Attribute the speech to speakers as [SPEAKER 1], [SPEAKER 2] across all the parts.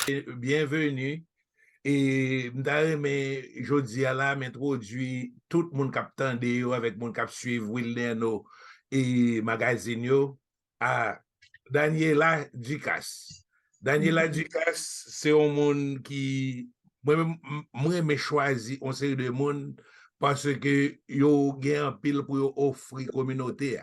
[SPEAKER 1] Bienvenue. Et mais jodi à la m'introduit tout le monde qui attendait avec mon cap suivre Wilner Nau et magazine yo à Daniela Ducasse. Daniela Ducasse, c'est un monde qui moi me choisi on série de monde parce que yo gen un pile pour yo offrir communauté.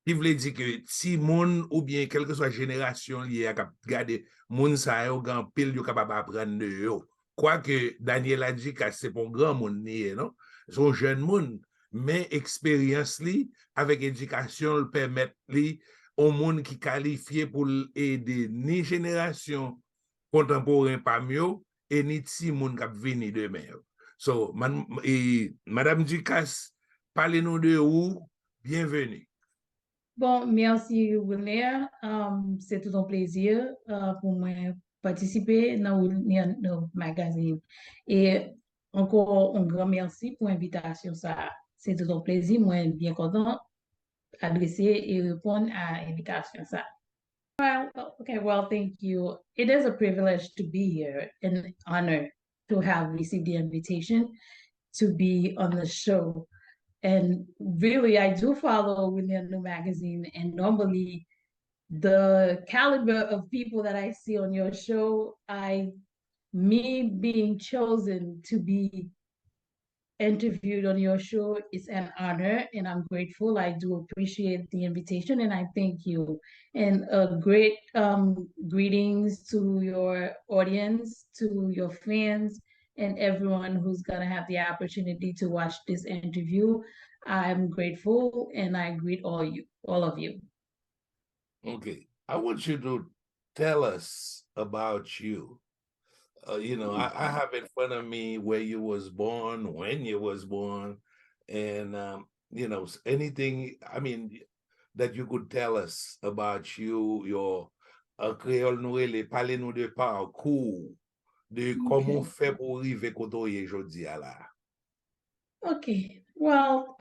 [SPEAKER 1] Qui voulait dire que si moun ou bien quelle que soit génération liée à garder moun sa yo grand pile yo capable apprendre de yo. Quoique Daniel a dit que c'est pour grand moun nié, non? Son jeune moun, mais expérience li avec éducation le permet li au monde qui qualifié pour aider ni génération contemporaine par mieux et ni ti moun k'ap vini demain. So, Madame Ducasse, parlez-nous de vous, bienvenue.
[SPEAKER 2] Bon, merci Wilner. C'est tout un plaisir pour moi participer dans le magazine. Et encore un grand merci pour l'invitation. C'est tout un plaisir. Moi, bien content d'adresser et répondre à l'invitation. Well, thank you. It is a privilege to be here and an honor to have received the invitation to be on the show. And really, I do follow Wilner Nau magazine, and normally the caliber of people that I see on your show, me being chosen to be interviewed on your show is an honor, and I'm grateful. I do appreciate the invitation, and I thank you. And great greetings to your audience, to your fans, and everyone who's gonna have the opportunity to watch this interview. I'm grateful, and I greet all of you.
[SPEAKER 1] Okay, I want you to tell us about you. I have in front of me where you was born, when you was born, and anything. I mean, that you could tell us about you, your créole noël, parlez-nous de parcours, de comment faire pour arriver côté aujourd'hui à là.
[SPEAKER 2] Okay, well,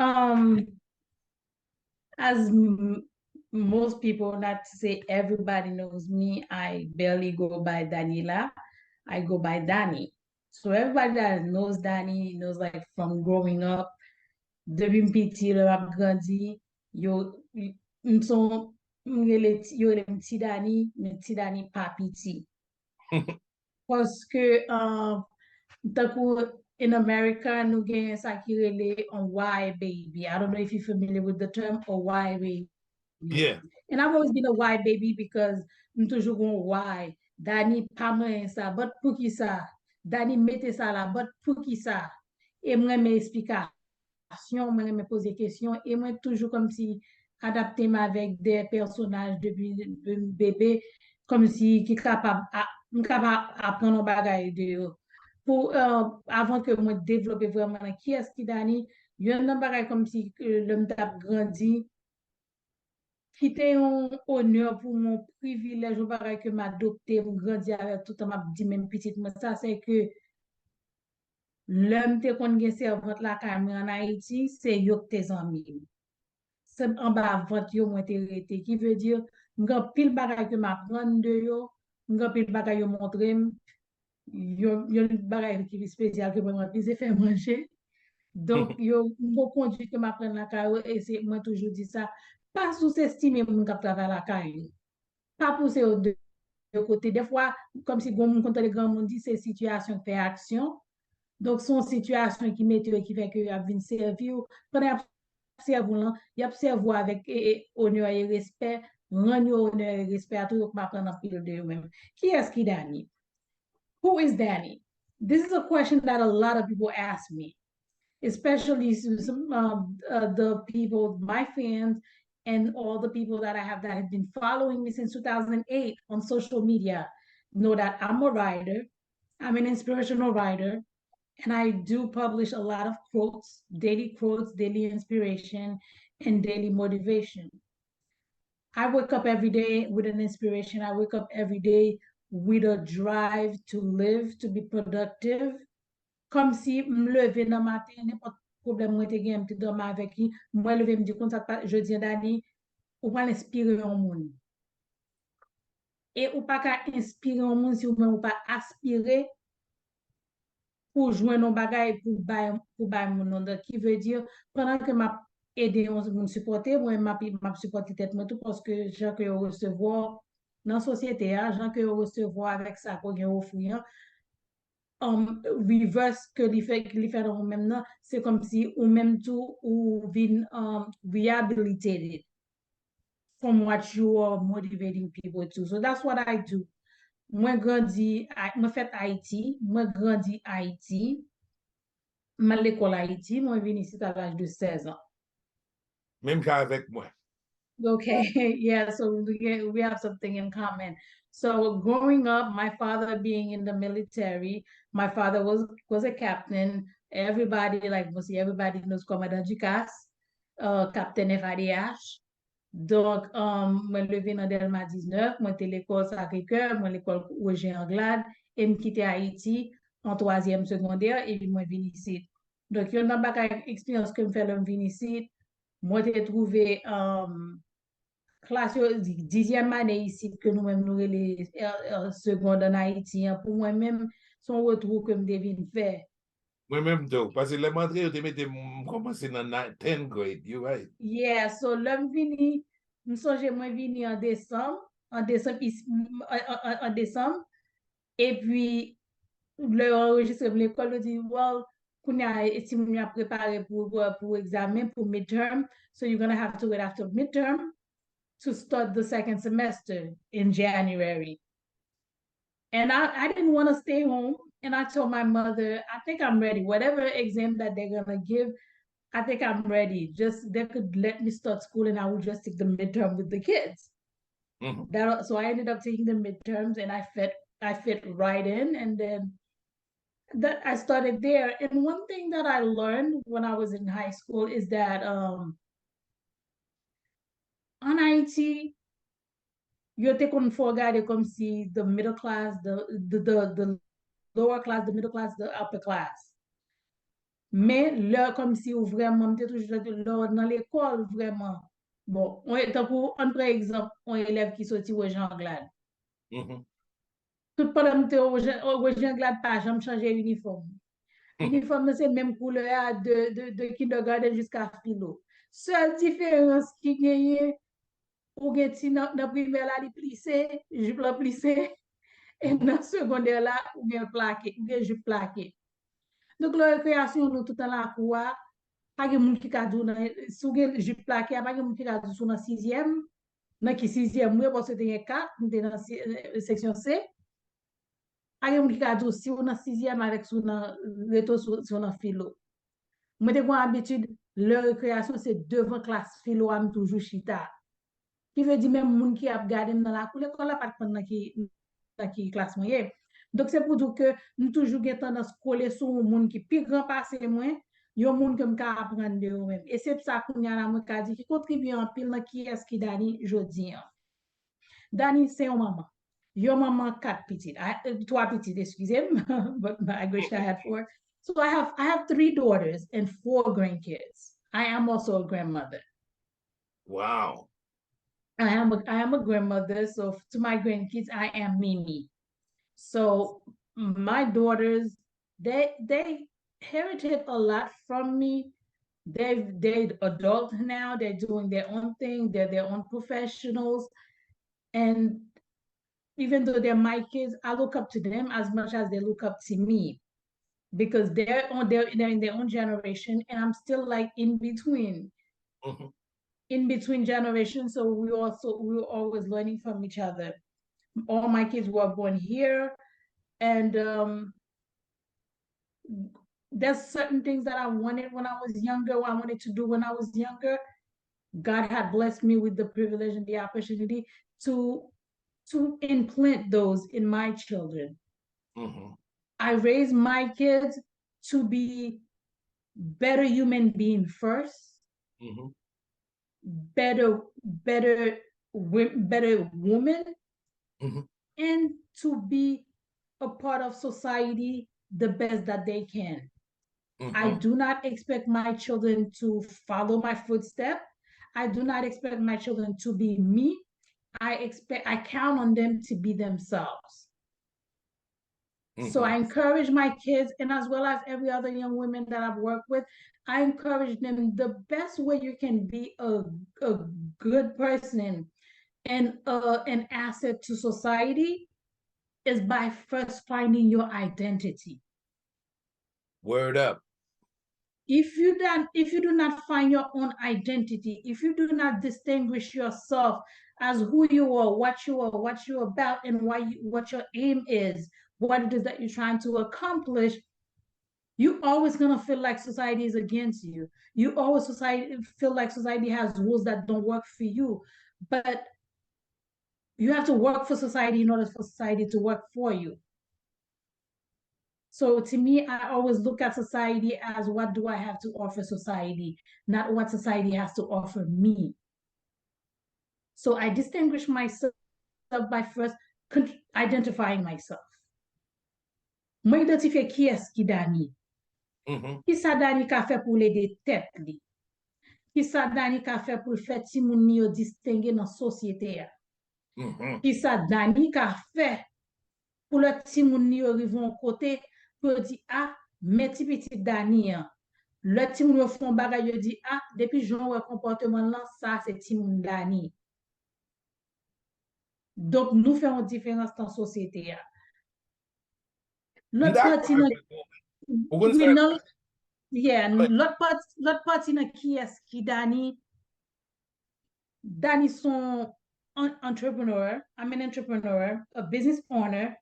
[SPEAKER 2] as most people, not to say everybody knows me, I barely go by Daniela. I go by Danie. So everybody that knows Danie knows, like, from growing up, depuis petit, le rap grandi, yo le petit Danie Pa Piti. Parce que in America, nous gagnons ça qui relate on Y baby. I don't know if you're familiar with the term or Y baby.
[SPEAKER 1] Yeah.
[SPEAKER 2] And I've always been a Y baby because I'm toujours un Y. Danie pas moins ça, but pour qui ça? Danie mettez ça là, but pour qui ça? Et moi, mes explications, moi, me poser des questions, et moi, toujours comme si adapter avec des personnages depuis bébé, comme si qui capable apprendre un bagage de pour avant que moi développer vraiment qui est-ce qui Danie, il y a un bagage comme si l'homme t'a grandi qui était un honneur pour mon privilège, au pareil que m'adopter, me grandir avec tout le m'a dit même petite, mais ça c'est que l'homme te qu'on gen servante la caméra en Haïti, c'est yo tes amis. C'est en bas vente yo moi te rete, qui veut dire m'gan pile bagay que m'apprendre de yo, m'gan pile bagay yo montrer, yo bagay qui spécial que moi pise faire manger. Donc yo m'go conduit que m'apprendre la caméra et c'est moi toujours dit ça. Pas sous-estimer mon cap travail la caille. Pas pousser au deux côtés. Des fois, comme si quand les grands monde dit, c'est situation fait action. Donc, son situation qui met qui fait que y a vinn servir. Pendant y observe avec honneur et respect, rendre honneur et respect à tout le monde prendre en pile de eux-mêmes. Qui est-ce qui Danie? Who is Danie? This is a question that a lot of people ask me, especially some the people, my fans, and all the people that I have that have been following me since 2008 on social media know that I'm a writer. I'm an inspirational writer, and I do publish a lot of quotes, daily inspiration, and daily motivation. I wake up every day with an inspiration. I wake up every day with a drive to live, to be productive. Comme si me lever dans matin, n'importe problème moi te gen m'te dormir avec lui, moi lever me dire comme ça je dis Dani, ou pas inspirer un monde. Et ou pas qu'à inspirer un monde si ou pas aspirer pour jouer nos bagages pour bailler mon nom. Qui veut dire, pendant que m'a aidé on me supporter, moi, m'a supporté tête moi tout parce que j'ai que recevoir dans la société, gens que recevoir avec ça qu'on a offrir, reverse que li fait dans même non, c'est comme si ou même tout ou been rehabilitated from what you are motivating people to. So that's what I do. Moi grandi, moi fait Haïti, moi grandi Haïti, moi l'école Haïti, moi venu ici à l'âge de 16 ans.
[SPEAKER 1] Même cas avec moi.
[SPEAKER 2] Okay, yeah, so we have something in common. So growing up, my father being in the military, my father was a captain. Everybody, like mostly everybody knows Commandant Ducasse, Captain FADH. Donc, moi levé dans Delma 19, moi t'ai l'école Sacré-Cœur, moi l'école Roger Anglade, et me quitté Haïti en troisième secondaire, et puis moi venu ici. Donc, il y a une expérience que me fait l'homme venir ici. Moi, j'ai trouvé classe 10e année ici que nous-mêmes nous les secondes en Haïti. Pour moi-même, son retour que je devine faire.
[SPEAKER 1] Moi-même, parce que les montré, je commencé dans 10th grade, you right?
[SPEAKER 2] Yeah, so l'homme vini, nous songe moi vini en décembre, en décembre, et puis le enregistre l'école le dit, well, qu'on a, si on a préparé pour examen, pour midterm, so you're gonna have to wait after midterm to start the second semester in January. And I didn't want to stay home. And I told my mother, I think I'm ready. Whatever exam that they're going to give, I think I'm ready. Just they could let me start school and I would just take the midterm with the kids. So I ended up taking the midterms and I fit right in. And then that I started there. And one thing that I learned when I was in high school is that on IT, yo te kon fò gade comme si the middle class, the lower class, the middle class, the upper class. Mais là, comme si ou vraiment, te toujours dans l'école, vraiment. Bon, on prend exemple, un élève qui sorti au Jean Glade. Tout pendant que au Jean Glade, pas jamais changer uniforme. Uniforme, c'est même couleur de kindergarten jusqu'à philo. Seule différence qui gagne, ou gen ti dans primaire là, li plissé, jupe la plissé, et dans secondaire là, ou gen plaqué, ou gen jupe plaqué. Donc, la récréation, nous tout dans la cour, pas de monde qui a dit, si vous avez jupe plaqué, pas de monde qui a dit sur la sixième, dans qui sixième, moi, parce que c'est 4, nous dans la section C, pas de monde qui a dit si vous dans sixième avec sur la philo. Moi, j'ai l'habitude, leur récréation, c'est devant classe philo, am toujours chita. Qui veut dire même moun qui a gardé dans la cour, l'école là pas prendre qui classe moyenne. Donc c'est pour dire que nous toujours gen tendance coller sur moun qui plus grand passé moins, yo moun que m'ka apprendre de eux même. Et c'est ça qu'on y a là moi ka dit qui contribue en pile dans qui est-ce qui Dani jodi. Dani c'est un maman. Yo maman 4 petites, 3 petites, excusez-moi, but I wish I had 4. So I have 3 daughters and 4 grandkids. I am also a grandmother.
[SPEAKER 1] Wow.
[SPEAKER 2] I am a grandmother, so to my grandkids, I am Mimi. So my daughters, they inherited a lot from me. They're adult now. They're doing their own thing. They're their own professionals, and even though they're my kids, I look up to them as much as they look up to me because they're in their own generation, and I'm still like in between. In between generations, so we were always learning from each other. All my kids were born here, and there's certain things that I wanted when I was younger, I wanted to do when I was younger. God had blessed me with the privilege and the opportunity to implant those in my children. I raised my kids to be better human being first, better woman, and to be a part of society the best that they can. I do not expect my children to follow my footsteps. I do not expect my children to be me. I count on them to be themselves. So I encourage my kids, and as well as every other young woman that I've worked with, I encourage them the best way you can be a good person and an asset to society is by first finding your identity.
[SPEAKER 1] Word up.
[SPEAKER 2] If you do not find your own identity, if you do not distinguish yourself as who you are, what you're about, and what your aim is, what it is that you're trying to accomplish, you always gonna feel like society is against you. You always feel like society has rules that don't work for you. But you have to work for society in order for society to work for you. So to me, I always look at society as what do I have to offer society, not what society has to offer me. So I distinguish myself by first identifying myself. Moi identifiye qui est-ce qui Dani. Qui sa Dani ka fait pour l'aider tête li. Qui sa Dani ka fait pour faire ti moun ni yo distinguer dans société ya. Qui sa Dani ka fait pour le ti moun ni yo rivon côté pour dire ah mais ti petit Dani le ti moun yo font bagay yo dit ah depuis genre comportement là ça c'est ti moun Dani. Donc nous faisons différence dans la société. L'autre partie l'autre partie qui est qui Dani son entrepreneur, I'm an entrepreneur, a business owner,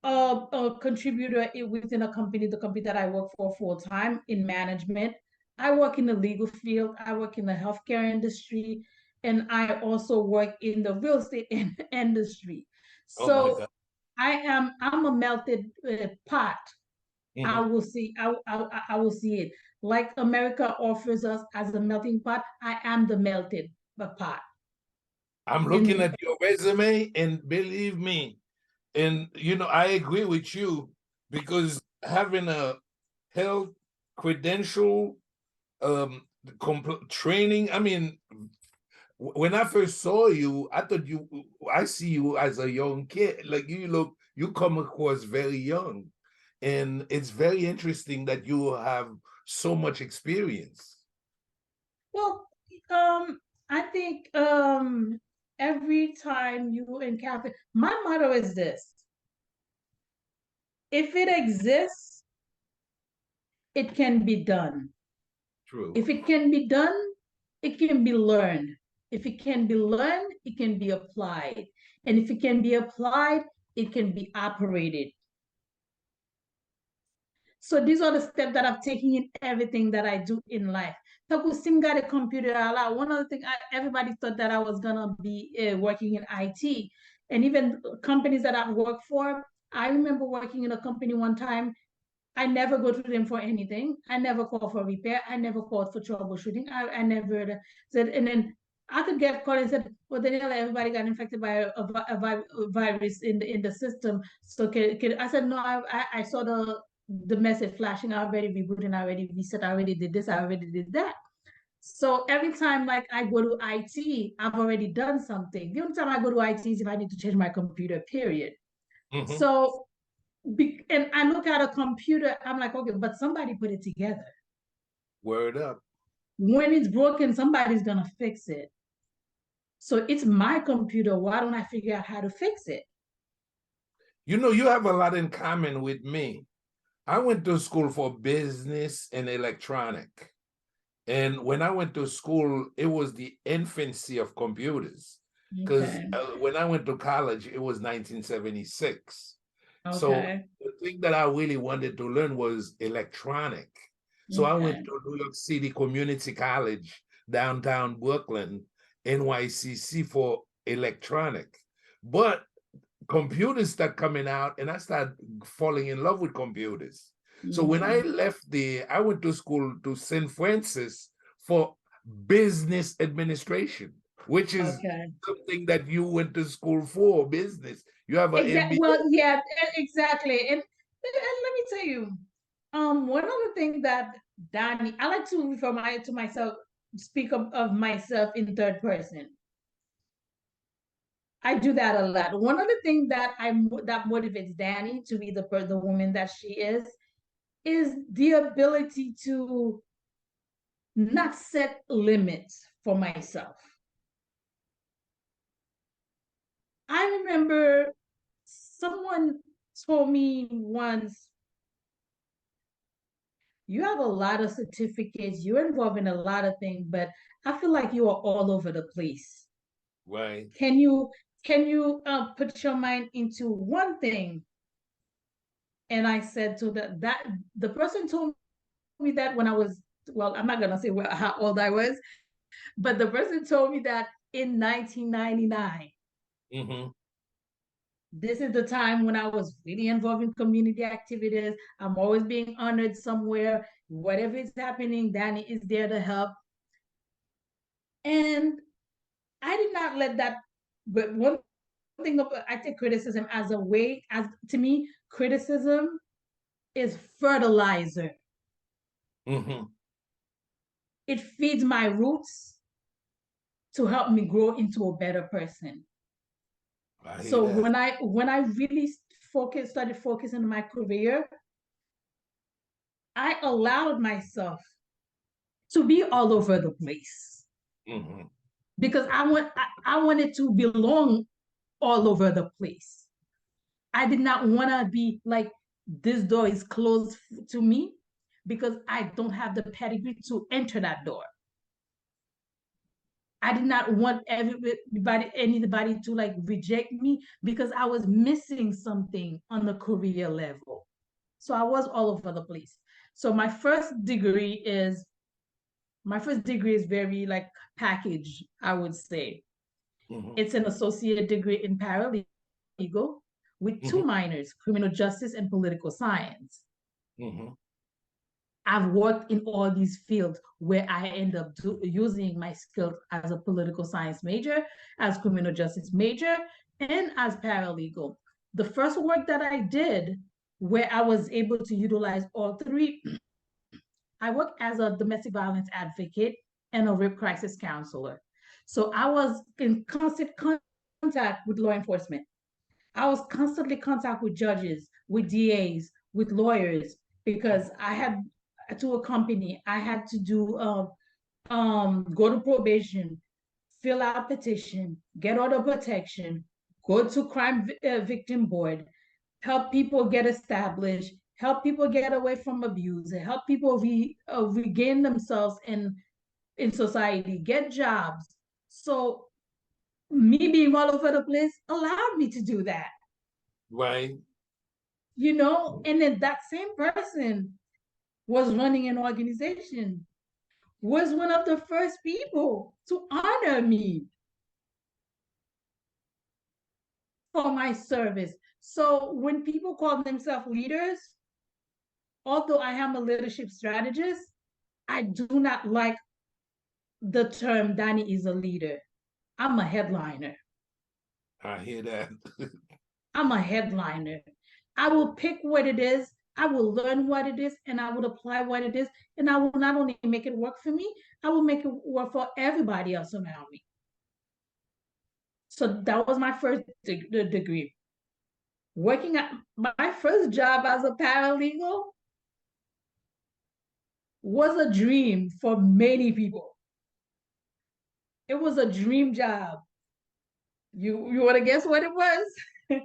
[SPEAKER 2] a contributor within a company, the company that I work for full time in management. I work in the legal field, I work in the healthcare industry, and I also work in the real estate industry. So I'm a melted pot. I will see it. Like America offers us as a melting pot, I am the melted pot.
[SPEAKER 1] I'm looking at your resume, and believe me, and you know, I agree with you, because having a health credential training, I mean, when I first saw you, I see you as a young kid. Like you come across very young. And it's very interesting that you have so much experience.
[SPEAKER 2] Well, I think every time you encounter, my motto is this: if it exists, it can be done.
[SPEAKER 1] True.
[SPEAKER 2] If it can be done, it can be learned. If it can be learned, it can be applied. And if it can be applied, it can be operated. So these are the steps that I've taken in everything that I do in life. Sim got a computer. One of the things, everybody thought that I was gonna be working in IT, and even companies that I've worked for. I remember working in a company one time. I never go to them for anything. I never call for repair. I never called for troubleshooting. I never said, and then I could get called and said, well, Daniela, everybody got infected by a virus in the system. So I said, no, I saw the message flashing. I already rebooted, I already reset, I already did this, I already did that. So every time like I go to IT, I've already done something. The only time I go to IT is if I need to change my computer, period. So, and I look at a computer, I'm like, okay, but somebody put it together.
[SPEAKER 1] Word up.
[SPEAKER 2] When it's broken, somebody's gonna fix it. So it's my computer. Why don't I figure out how to fix it?
[SPEAKER 1] You know, you have a lot in common with me. I went to school for business and electronic. And when I went to school, it was the infancy of computers. Because when I went to college, it was 1976. So the thing that I really wanted to learn was electronic. So I went to New York City Community College, downtown Brooklyn, NYCC for electronic. But computers start coming out, and I started falling in love with computers. So when I left there, I went to school to St. Francis for business administration, which is something that you went to school for, business. You have an MBA.
[SPEAKER 2] Well, yeah, exactly. And let me tell you, one of the things that Dani, I like to refer to myself, speak of myself in third person. I do that a lot. One of the things that that motivates Danie to be the woman that she is the ability to not set limits for myself. I remember someone told me once, you have a lot of certificates, you're involved in a lot of things, but I feel like you are all over the place.
[SPEAKER 1] Right.
[SPEAKER 2] Can you put your mind into one thing? And I said to that the person told me that when I was, well, I'm not gonna say how old I was, but the person told me that in 1999.
[SPEAKER 1] Mm-hmm.
[SPEAKER 2] This is the time when I was really involved in community activities. I'm always being honored somewhere. Whatever is happening, Danie is there to help. And I did not let that, but one thing about, I take criticism as a way, as to me, criticism is fertilizer.
[SPEAKER 1] Mm-hmm.
[SPEAKER 2] It feeds my roots to help me grow into a better person. So when I really started focusing on my career, I allowed myself to be all over the place.
[SPEAKER 1] Mm-hmm.
[SPEAKER 2] Because I wanted to belong all over the place. I did not want to be like, this door is closed to me because I don't have the pedigree to enter that door. I did not want anybody to like reject me because I was missing something on the career level. So I was all over the place. So my first degree is very like packaged, I would say.
[SPEAKER 1] Mm-hmm.
[SPEAKER 2] It's an associate degree in paralegal with two minors, criminal justice and political science.
[SPEAKER 1] Mm-hmm.
[SPEAKER 2] I've worked in all these fields where I end up using my skills as a political science major, as criminal justice major, and as paralegal. The first work that I did where I was able to utilize all three, I worked as a domestic violence advocate and a rape crisis counselor. So I was in constant contact with law enforcement. I was constantly in contact with judges, with DAs, with lawyers, because I had to accompany, I had to do go to probation, fill out petition, get order protection, go to crime victim board, help people get established, help people get away from abuse, and help people regain themselves in society, get jobs. So me being all over the place allowed me to do that.
[SPEAKER 1] Right.
[SPEAKER 2] And then that same person was running an organization, was one of the first people to honor me for my service. So when people call themselves leaders, although I am a leadership strategist, I do not like the term Danie is a leader. I'm a headliner.
[SPEAKER 1] I hear that.
[SPEAKER 2] I'm a headliner. I will pick what it is, I will learn what it is, and I will apply what it is. And I will not only make it work for me, I will make it work for everybody else around me. So that was my first degree. Working at my first job as a paralegal was a dream for many people. It was a dream job. You want to guess what it was?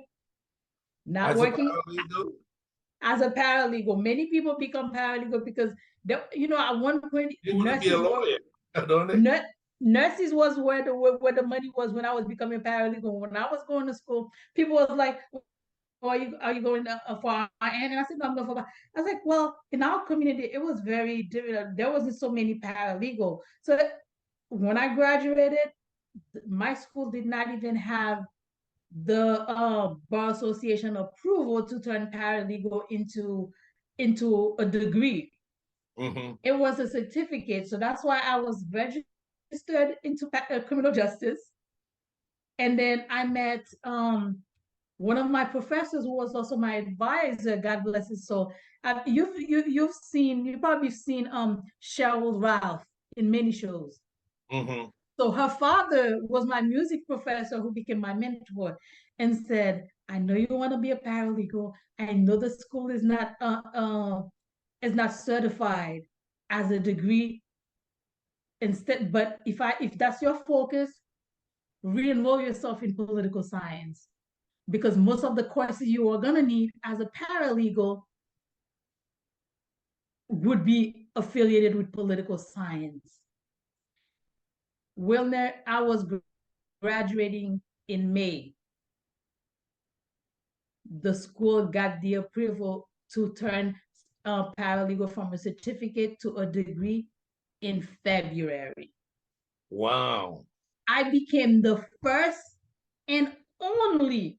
[SPEAKER 2] Not
[SPEAKER 1] As
[SPEAKER 2] working
[SPEAKER 1] a paralegal?
[SPEAKER 2] as a paralegal. Many people become paralegal because at one point
[SPEAKER 1] You want to be a lawyer, don't they?
[SPEAKER 2] nurses was where the money was when I was becoming paralegal. When I was going to school, people was like, are you going for RN? And I said, no, I'm going for. I was like, well, in our community, it was very different. There wasn't so many paralegal. So when I graduated, my school did not even have the bar association approval to turn paralegal into a degree.
[SPEAKER 1] Mm-hmm.
[SPEAKER 2] It was a certificate. So that's why I was registered into criminal justice. And then I met one of my professors who was also my advisor, God bless his soul. You've probably seen Cheryl Ralph in many shows.
[SPEAKER 1] Mm-hmm.
[SPEAKER 2] So her father was my music professor who became my mentor and said, I know you want to be a paralegal. I know the school is not certified as a degree. Instead, but if that's your focus, re-enroll yourself in political science because most of the courses you are going to need as a paralegal would be affiliated with political science. Wilner, I was graduating in May. The school got the approval to turn paralegal from a certificate to a degree in February.
[SPEAKER 1] Wow.
[SPEAKER 2] I became the first and only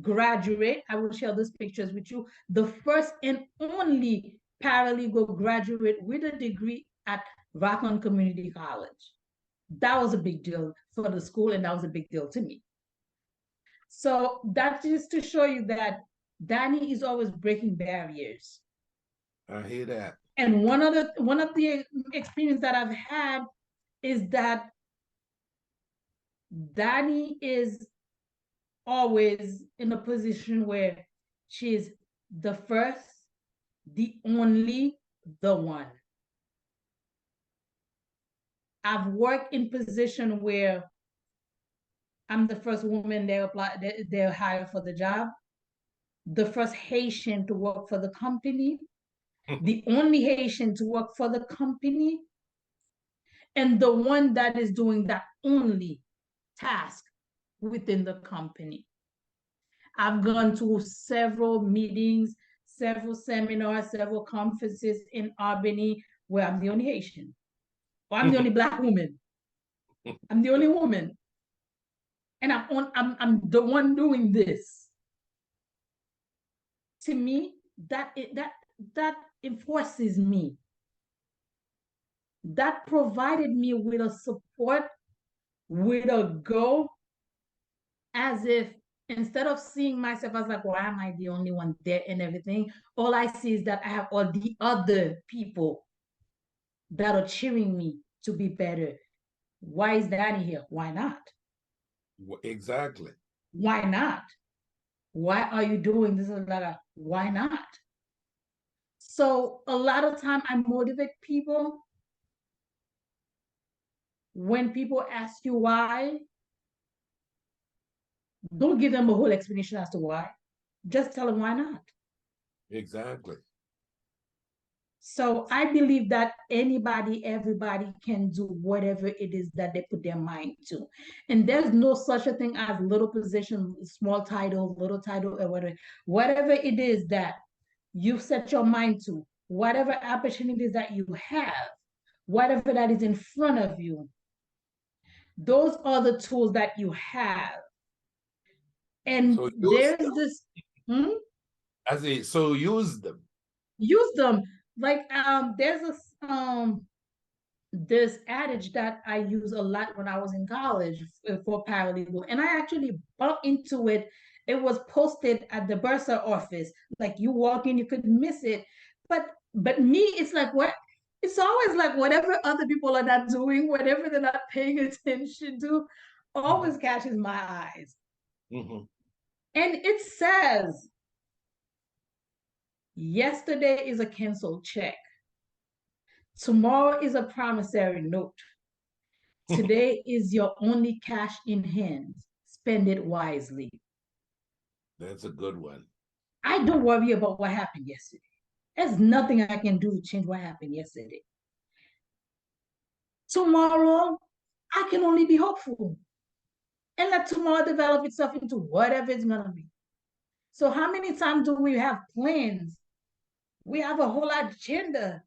[SPEAKER 2] graduate, I will share those pictures with you, the first and only paralegal graduate with a degree at Rockland Community College. That was a big deal for the school, and that was a big deal to me. So that is to show you that Danie is always breaking barriers.
[SPEAKER 1] I hear that.
[SPEAKER 2] And one of the experience that I've had is that Danie is always in a position where she's the first, the only, the one. I've worked in position where I'm the first woman they're hired for the job, the first Haitian to work for the company, the only Haitian to work for the company, and the one that is doing that only task within the company. I've gone to several meetings, several seminars, several conferences in Albany where I'm the only Haitian, or I'm the only Black woman. I'm the only woman. And I'm the one doing this. To me, that enforces me. That provided me with a support, with a go, as if instead of seeing myself as like, why am I the only one there and everything? All I see is that I have all the other people that are cheering me to be better. Why is Danie here? Why not?
[SPEAKER 1] Exactly.
[SPEAKER 2] Why not? Why are you doing this and that? Why not? So a lot of time I motivate people. When people ask you why, don't give them a whole explanation as to why. Just tell them why not.
[SPEAKER 1] Exactly.
[SPEAKER 2] So I believe that anybody, everybody can do whatever it is that they put their mind to. And there's no such a thing as little position, small title, little title, or whatever. Whatever it is that you set your mind to, whatever opportunities that you have, whatever that is in front of you, those are the tools that you have. And
[SPEAKER 1] so
[SPEAKER 2] there's this,
[SPEAKER 1] so use them.
[SPEAKER 2] Use them. Like there's this adage that I use a lot when I was in college for paralegal, and I actually bumped into it. It was posted at the bursar office. Like you walk in, you could miss it, but me, it's like what. It's always like whatever other people are not doing, whatever they're not paying attention to, always catches my eyes. And it says, yesterday is a canceled check. Tomorrow is a promissory note. Today is your only cash in hand. Spend it wisely.
[SPEAKER 1] That's a good one.
[SPEAKER 2] I don't worry about what happened yesterday. There's nothing I can do to change what happened yesterday. Tomorrow, I can only be hopeful and let tomorrow develop itself into whatever it's going to be. So how many times do we have plans? We have a whole agenda.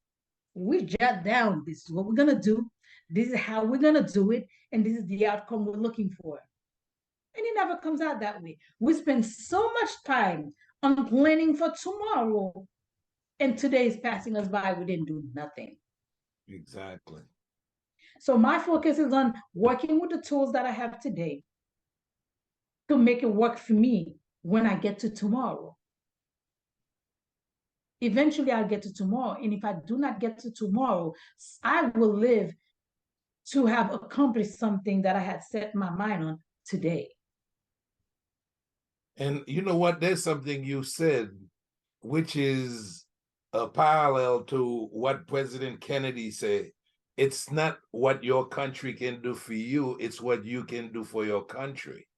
[SPEAKER 2] We jot down, this is what we're going to do. This is how we're going to do it. And this is the outcome we're looking for. And it never comes out that way. We spend so much time on planning for tomorrow, and today is passing us by. We didn't do nothing.
[SPEAKER 1] Exactly.
[SPEAKER 2] So my focus is on working with the tools that I have today to make it work for me when I get to tomorrow. Eventually, I'll get to tomorrow. And if I do not get to tomorrow, I will live to have accomplished something that I had set my mind on today.
[SPEAKER 1] And you know what? There's something you said, which is a parallel to what President Kennedy said. It's not what your country can do for you, it's what you can do for your country.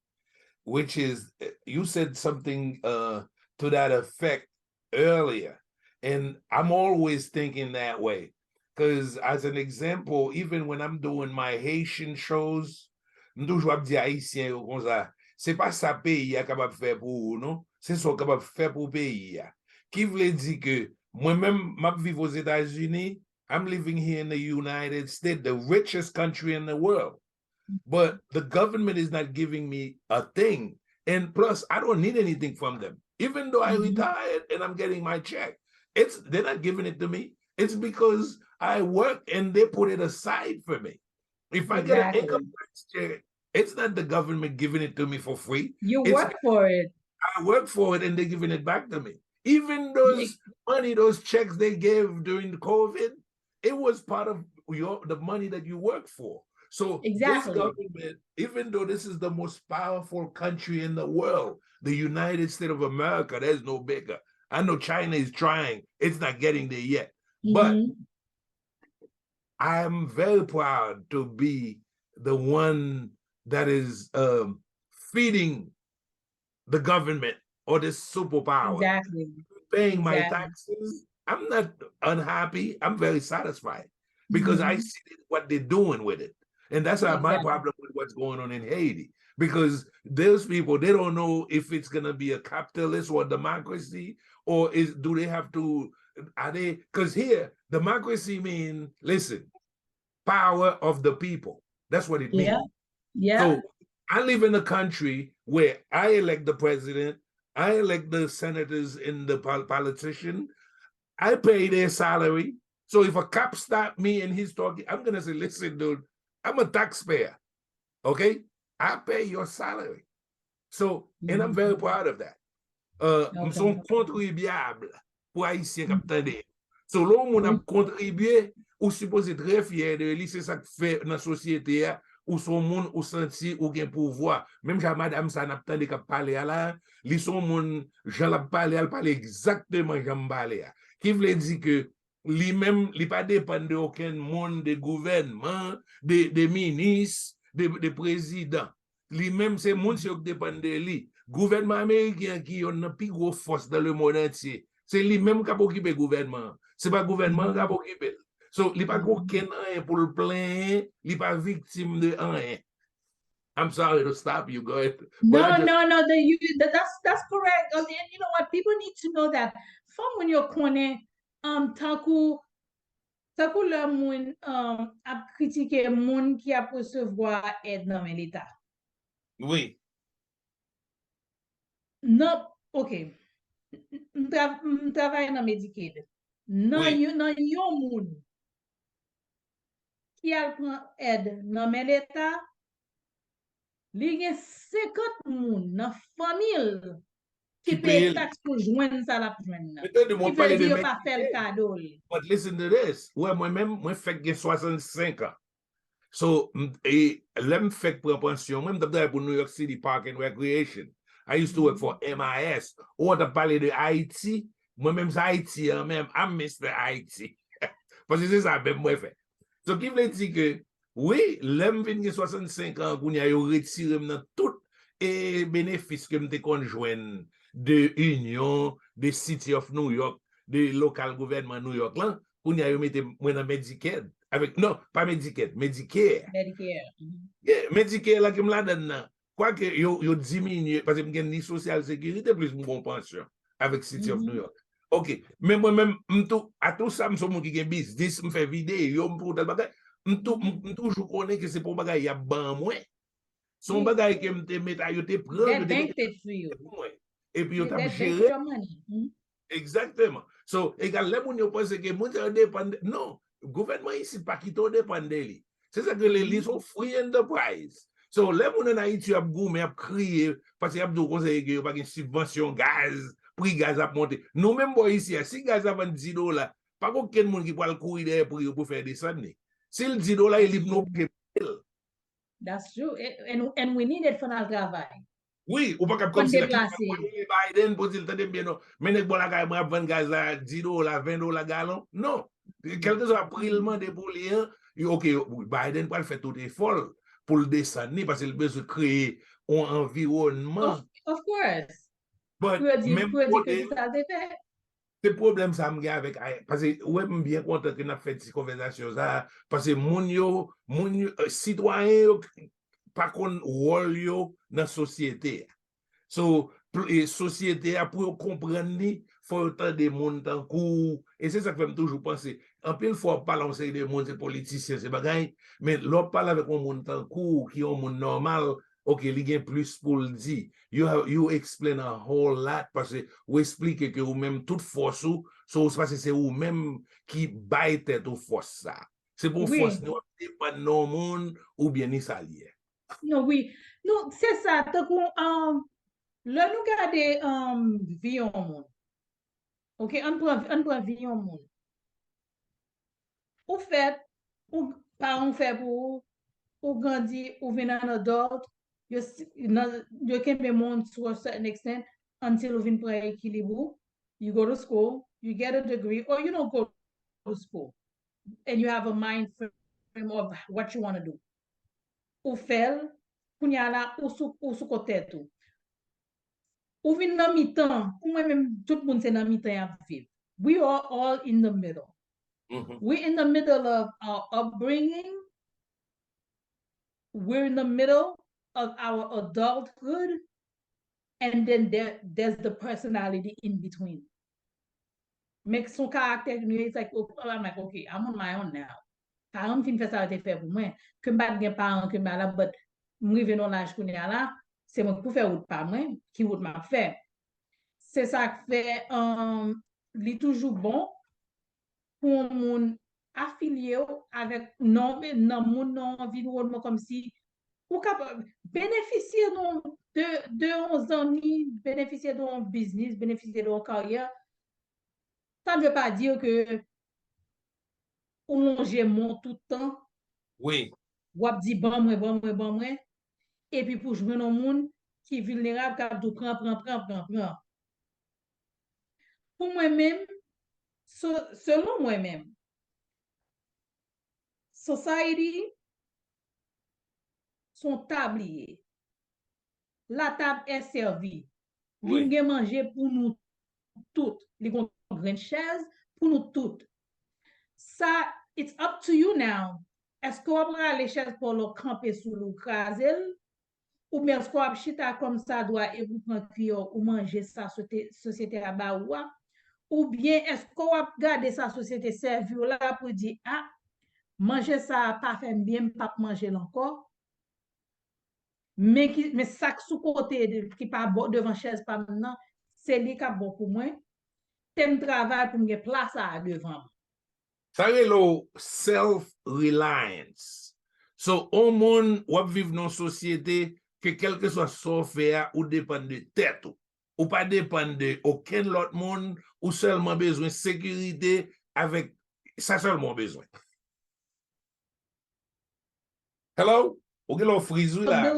[SPEAKER 1] Which is, you said something to that effect earlier. And I'm always thinking that way. Because as an example, even when I'm doing my Haitian shows, je toujours dis haïtien comme ça, c'est pas ça pays est capable de faire pour vous, non? C'est ça capable de faire pour pays. Qui veut dire que moi-même, je vis aux États-Unis, I'm living here in the United States, the richest country in the world. But the government is not giving me a thing. And plus, I don't need anything from them. Even though I retired and I'm getting my check, they're not giving it to me. It's because I work and they put it aside for me. If I get an income tax check, it's not the government giving it to me for free.
[SPEAKER 2] You work for it.
[SPEAKER 1] I work for it and they're giving it back to me. Even those money, those checks they gave during the COVID, it was part of the money that you work for. So this government, even though this is the most powerful country in the world, the United States of America, there's no bigger. I know China is trying. It's not getting there yet. But I'm very proud to be the one that is feeding the government or this superpower.
[SPEAKER 2] Exactly.
[SPEAKER 1] Paying my taxes. I'm not unhappy. I'm very satisfied because I see what they're doing with it. And that's my problem with what's going on in Haiti. Because those people, they don't know if it's going to be a capitalist or a democracy, or do they have to, because here, democracy means, listen, power of the people. That's what it means.
[SPEAKER 2] Yeah.
[SPEAKER 1] So I live in a country where I elect the president, I elect the senators and the politician, I pay their salary. So if a cop stop me and he's talking, I'm going to say, listen, dude, I'm a taxpayer, okay? I pay your salary. So, and I'm very proud of that. Son contribuable pour Haïtien capitaine. So, l'homme on a contribué, ou supposé très fier de lui, c'est ça que fait dans la société, ou son monde, ou senti, ou gen pouvoir. Même si madame ça n'a pas de parler à la, li son monde, j'en la parler, elle parle exactement j'en parler. Qui veut dire que lui-même, il pas dépend de aucun monde, de gouvernement, de ministres, de présidents. Lui-même, c'est monde qui dépend de lui. Gouvernement américain qui a une plus grosse force dans le monde entier. C'est lui-même qui a occupé le gouvernement. C'est pas le gouvernement qui a occupé. So, il n'y a pas aucun rien pour le plaindre, il n'est pas victime de rien. I'm sorry to stop you, go ahead.
[SPEAKER 2] No, that's correct. And you know what? People need to know that from when you're connaît, takou le moun a critiqué moun qui a recevoir aide dans l'État.
[SPEAKER 1] Oui.
[SPEAKER 2] Non, OK. Travaille dans Medicaid. Non, yon moun qui a prend aide dans l'État, li gen 50 moun dans famille qui paye taxe pour joindre ça la joindre. Qui veut dire pas faire le cadeau.
[SPEAKER 1] But listen to this. Ouais, moi-même, moi fait 65 ans. So, et l'em fait pour pension, moi, je travaille pour New York City Park and Recreation. I used to work for MIS. Ou tu parles de Haïti, moi-même, c'est Haïti, même, I'm Mr. Haïti. Parce que c'est ça, même moi fait. So, qui veut dire que, oui, l'em vient 65 ans, qu'on y a retiré tout et bénéfice que me conjoint de Union, de City of New York, de local gouvernement New York, là, qu'on y a mis dans Medicaid. Avec, non, pas Medicaid, Medicare. Yeah, Medicare, là, qui me l'a donné. Quoique, yo diminue, parce que je ni social sécurité, plus mon pension avec City of New York. OK. Mais moi-même, à tout ça, je suis qui a business, je fais vidéo, je toujours connais que c'est pour bagay y a ban moins. Son bagay que me met à yote prendre et puis yo t'a géré. Exactement. So, égal les moun yo pense que moun dépend non, gouvernement ici pas qui to dépend de lui. C'est ça que les sont free enterprise. So, les moun en Haïti a goumé a crier parce qu'il y a d'autres conseils que pas une subvention gaz, prix gaz a monter. Nous même boy ici, si gaz a $10, pas aucun monde qui peut le courir pour faire descendre. S'il dit $, il libre nous payer.
[SPEAKER 2] That's true. And we need it for notre travail.
[SPEAKER 1] Oui, ou pas
[SPEAKER 2] Pour
[SPEAKER 1] comme si la
[SPEAKER 2] déplacer.
[SPEAKER 1] Biden pour dire t'entends bien non, mais nek bon la gagne moi vendre gaz à $10, $20 gallon. Non. Quel que soit prix le demande pour lui, OK, Biden va faire tout effort pour le descendre parce qu'il besoin de créer un environnement.
[SPEAKER 2] Of course.
[SPEAKER 1] But même
[SPEAKER 2] que ça fait.
[SPEAKER 1] le problème ça me avec parce que ouais bien content que n'a fait cette conversation ça parce que mon citoyen pas qu'on rôle yo dans société. So, société a pour comprendre il faut autant de monde en cours et c'est ça que fait toujours penser en pile fois parler on de monde c'est politicien c'est bagaille mais l'on parle avec un monde en cours qui est un monde normal OK il y a plus pour le dire you explain a whole lot parce que vous expliquez que vous même toute force so parce que c'est vous même qui baille tête aux force ça c'est pour force nous pas non monde ou bien ni s'allier.
[SPEAKER 2] Non oui non c'est ça tant qu'on là nous garder vie en monde. OK on prend vie en monde. Ou fait ou pas on fait pour ou grandi ou venir en adult you can be monde to a certain extent until you vin prend équilibre. You go to school, you get a degree, or you don't go to school, and you have a mind frame of what you want to do. Ou fait, ou y a là, ou sous côté tout. Ou vin dans mi-temps, ou même tout le monde c'est dans mi-temps à vivre. We are all in the middle. We're in the middle of our upbringing. We're in the middle of our adulthood. And then there's the personality in between. Make son caractère, it's like, I'm like, okay, I'm on my own now. Parents fin fait ça fait pour moi. Que m'pas gen parents que m'ala but m'rive non l'âge qu'on est là, c'est moi pour faire route pas moi, qui route m'a fait. C'est ça que fait li toujours bon pour moun affilié avec non mon environnement comme si ou capable bénéficier de 11 amis, bénéficier d'un business, bénéficier d'une carrière. Ça ne veut pas dire que ou longer mon tout le temps.
[SPEAKER 1] Oui.
[SPEAKER 2] Ou ap di bon moi. Et puis pour jouer dans le monde qui est vulnérable, qui a tout prend. Pour moi-même, selon moi-même, society sont tabliers. La table est servie. Oui. Li manger pour nous toutes. Li gon grande chaise pour nous toutes. Ça, it's up to you now. Est-ce qu'on va aller chaise pour le camper sous le crasel? Ou bien est-ce qu'on chita comme ça doit et vous prendre ou manger sa société à bas ou bien est-ce qu'on va garder sa société servie là pour dire ah manger ça pas fait bien pas manger encore mais ça sous côté qui pas devant chaise pas maintenant c'est lui qui bon pour moi t'aimes travail pour me place à devant
[SPEAKER 1] ça c'est le self-reliance so au monde ou vivre dans société que quel que soit son faire ou dépend de tête ou pas dépend de aucun autre monde ou seulement besoin de sécurité avec ça seulement besoin. Hello? Ou que l'on frisou là?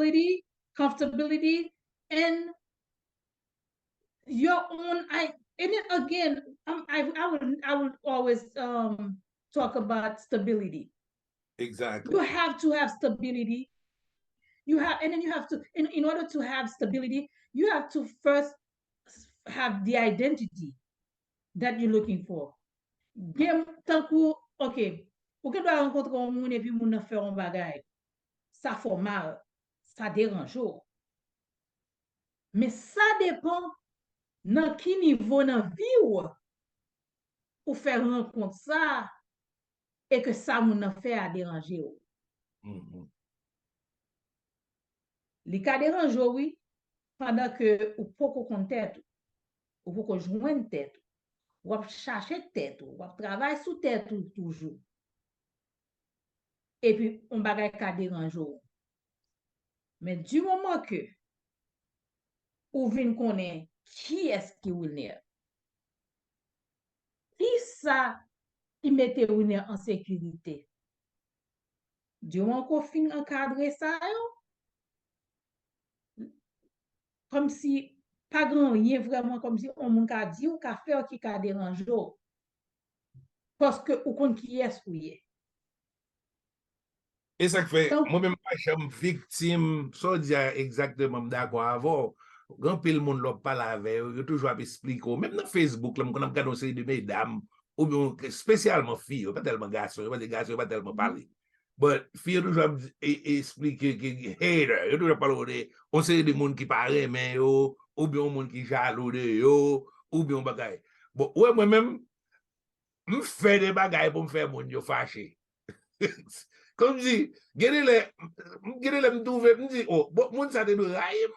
[SPEAKER 2] Comfortability and your own and then again I would always talk about stability.
[SPEAKER 1] Exactly.
[SPEAKER 2] You have to have stability. You have to in order to have stability, you have to first have the identity that you're looking for. Bien tant que OK, ou que doit rencontrer un monde et puis moun faire un bagage. Ça fait mal, ça dérange. Mais ça dépend dans quel niveau dans vie ou faire rencontre ça et que ça moun fait à déranger. Les cas dérange oui pendant que ou pas qu'on tête ou pas joindre tête ou chercher tête ou travailler sous tête toujours. Et puis on bagay ka dérange. Mais du moment que ou vin connaît qui est-ce qui Wilner, qui ça qui mette Wilner en sécurité, Dieu m'a encore fin encadrer ça, comme si pas grand rien vraiment, comme si on m'a dit ou qu'a fait qui qu'a dérangé. Parce que ou kon qui est ou est.
[SPEAKER 1] Et ça fait,
[SPEAKER 2] Donc,
[SPEAKER 1] moi-même, je suis victime, ça dit exactement d'accord avant. Grand pile monde l'a pas lavé, yo toujours expliqué, même dans Facebook, là, on a regardé une série de mesdames, ou bien spécialement filles, pas tellement garçons, pas des garçons, pas tellement parler. But filles toujours expliquer que hater, yo toujours parler de, on série de monde qui paraît, mais yo, ou bien monde qui jaloux de yo, ou bien bagay. Bon, ouais, moi-même, je fais des bagailles pour me faire monde yo fâché. Comme si, gade le m'trouve, m'di, oh, bon, moun sa te do raïm.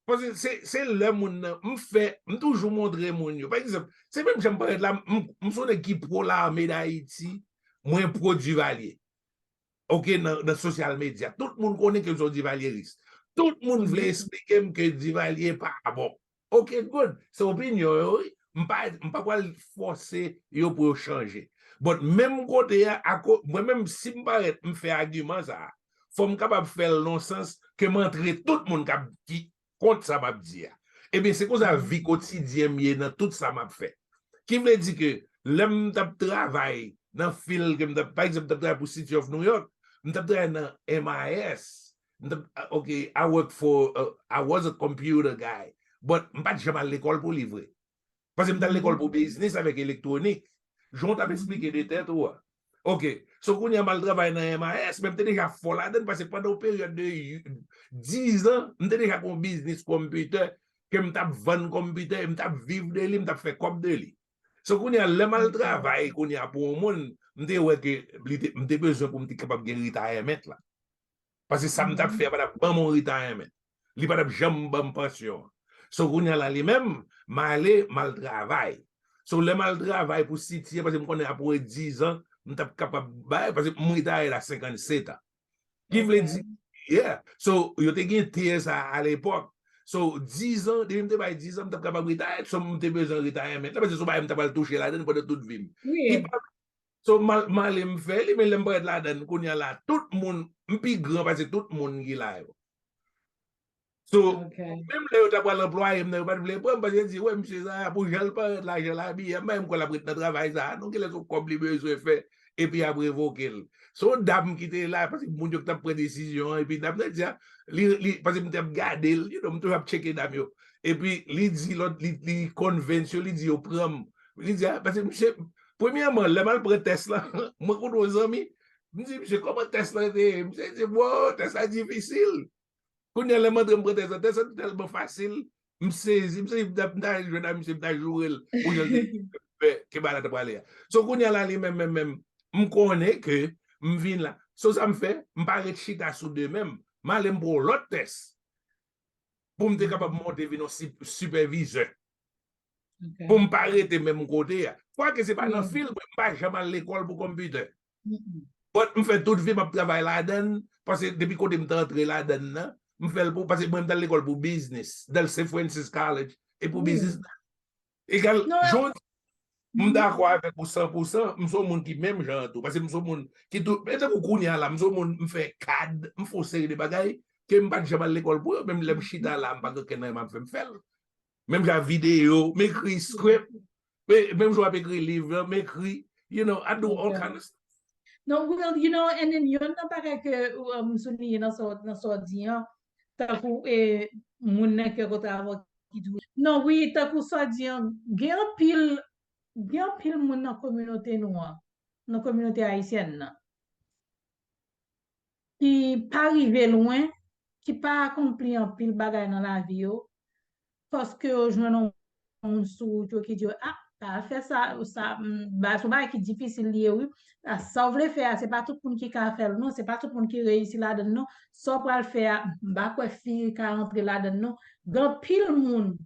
[SPEAKER 1] Parce que c'est le moun, m'fait, m'toujou montre moun yo. Par exemple, c'est même j'aime pas être là, m'son équipe pro l'armée d'Haïti, moins pro Duvalier. Ok, dans social media. Tout le monde connaît que sont Duvalieristes. Tout le monde veut expliquer que Duvalier pas bon. Ok, good. C'est opinion, oui. M'pas pas forcer yo pour changer. But même côté, moi-même, si je fais argument, ça, faut me capable faire le non-sens que montrer tout le monde qui compte ça m'a dit. Eh bien, c'est comme ça, vie quotidienne, dans tout ça m'a fait. Qui veut dire que l'homme travail dans le fil, par exemple, je travaille pour City of New York, je travaille dans MIS. OK, I work for, I was a computer guy, but je ne suis pas jamais à l'école pour livrer. Parce que je suis à l'école pour business avec électronique. Je t'ai expliqué des têtes. OK. So, quand il y a mal travail dans MAS, même déjà folle là-dedans, parce que pendant une période de 10 ans, je déjà un business computer, que je vendre computer, je vivre de lui, je fait comme de lui. So, quand il y a le mal travail, quand il y a pour le monde, je besoin pour me capable de retirement là. Parce que ça me fait pas mon retirement. Il n'y a pas jamais bonne pension. So, quand il y a là, lui-même, mal travail. So, le mal travail pour City, parce que je connais après 10 ans, je suis capable de parce que je suis à 57 ans. Qui veut dire, yeah. So, je suis TS à l'époque. So, 10 ans, je suis 10 ans, je suis capable de retirer, so, je suis besoin de retirement. Parce que je suis capable de toucher là-dedans pendant toute vie.
[SPEAKER 2] oui.
[SPEAKER 1] So, mal me fait, mais je suis là-dedans, quand il y a là, tout le monde, je suis grand parce que tout le monde est là. So, même là, tu as pas l'employé, je ne pas le prendre parce que je dis, ouais, monsieur, ça, pour je le pas l'argent là, même quand la prête de travail, ça, donc il est comme les besoins fait, et puis après, évoquer. So, dame qui était là, parce que mon Dieu, tu as pris décision, et puis dame, dit, parce que tu as gardé, tu as checké dame, et puis, il dit, l'autre, il convention, il dit, au prom, il dit, parce que monsieur, premièrement, le mal pour Tesla, moi, quand aux amis, je dis, monsieur, comment Tesla était, monsieur, dit, wow, Tesla difficile. Quand il y a le monde de c'est tellement facile. Je saisis, je vais jouer pour je que balade pour aller. So, quand il y a là, même, je connais que je viens là. So, ça me fait, je ne parle pas de chita sous deux même. Je vais pour l'autre test. Pour me capable de monter vers superviseur. Pour me parler de même côté. Quoi que ce n'est pas dans le film, je ne vais jamais à l'école pour computer. Je fais toute vie, je travaille là-dedans. Parce que depuis que je suis entré là-dedans, je fais parce que je suis dans l'école pour business, dans le St. Francis College, et pour business. Égal, je suis d'accord avec vous 100%, je suis un monde qui même genre tout. Parce que je suis un monde qui tout. Mais c'est beaucoup là, je suis un monde qui fait cadre, je fais série de bagailles, que je ne suis pas à l'école pour, même les chita là, je ne sais pas que je faire. Même j'ai vidéo, m'écrit script, même je vais écrire livre, m'écrit, you know, I do all kind of stuff.
[SPEAKER 2] No, well, you know, and then yun na para que suni na so diyan taku moun na ke ko trawo ki dou. No, oui, taku so diyan gen pil moun na communauté noire, na communauté haïtienne na. Qui pas arrivé loin, qui pas accompli un pile bagay dans la vie yo, parce que je non on sou qui dit ah faire ça bah c'est qui difficile lié oui ça voulait faire c'est pas tout le monde qui a faire non c'est pas tout le monde qui réussit là dedans non ça pour le faire bah quoi fille qui rentrer là dedans non grand pile monde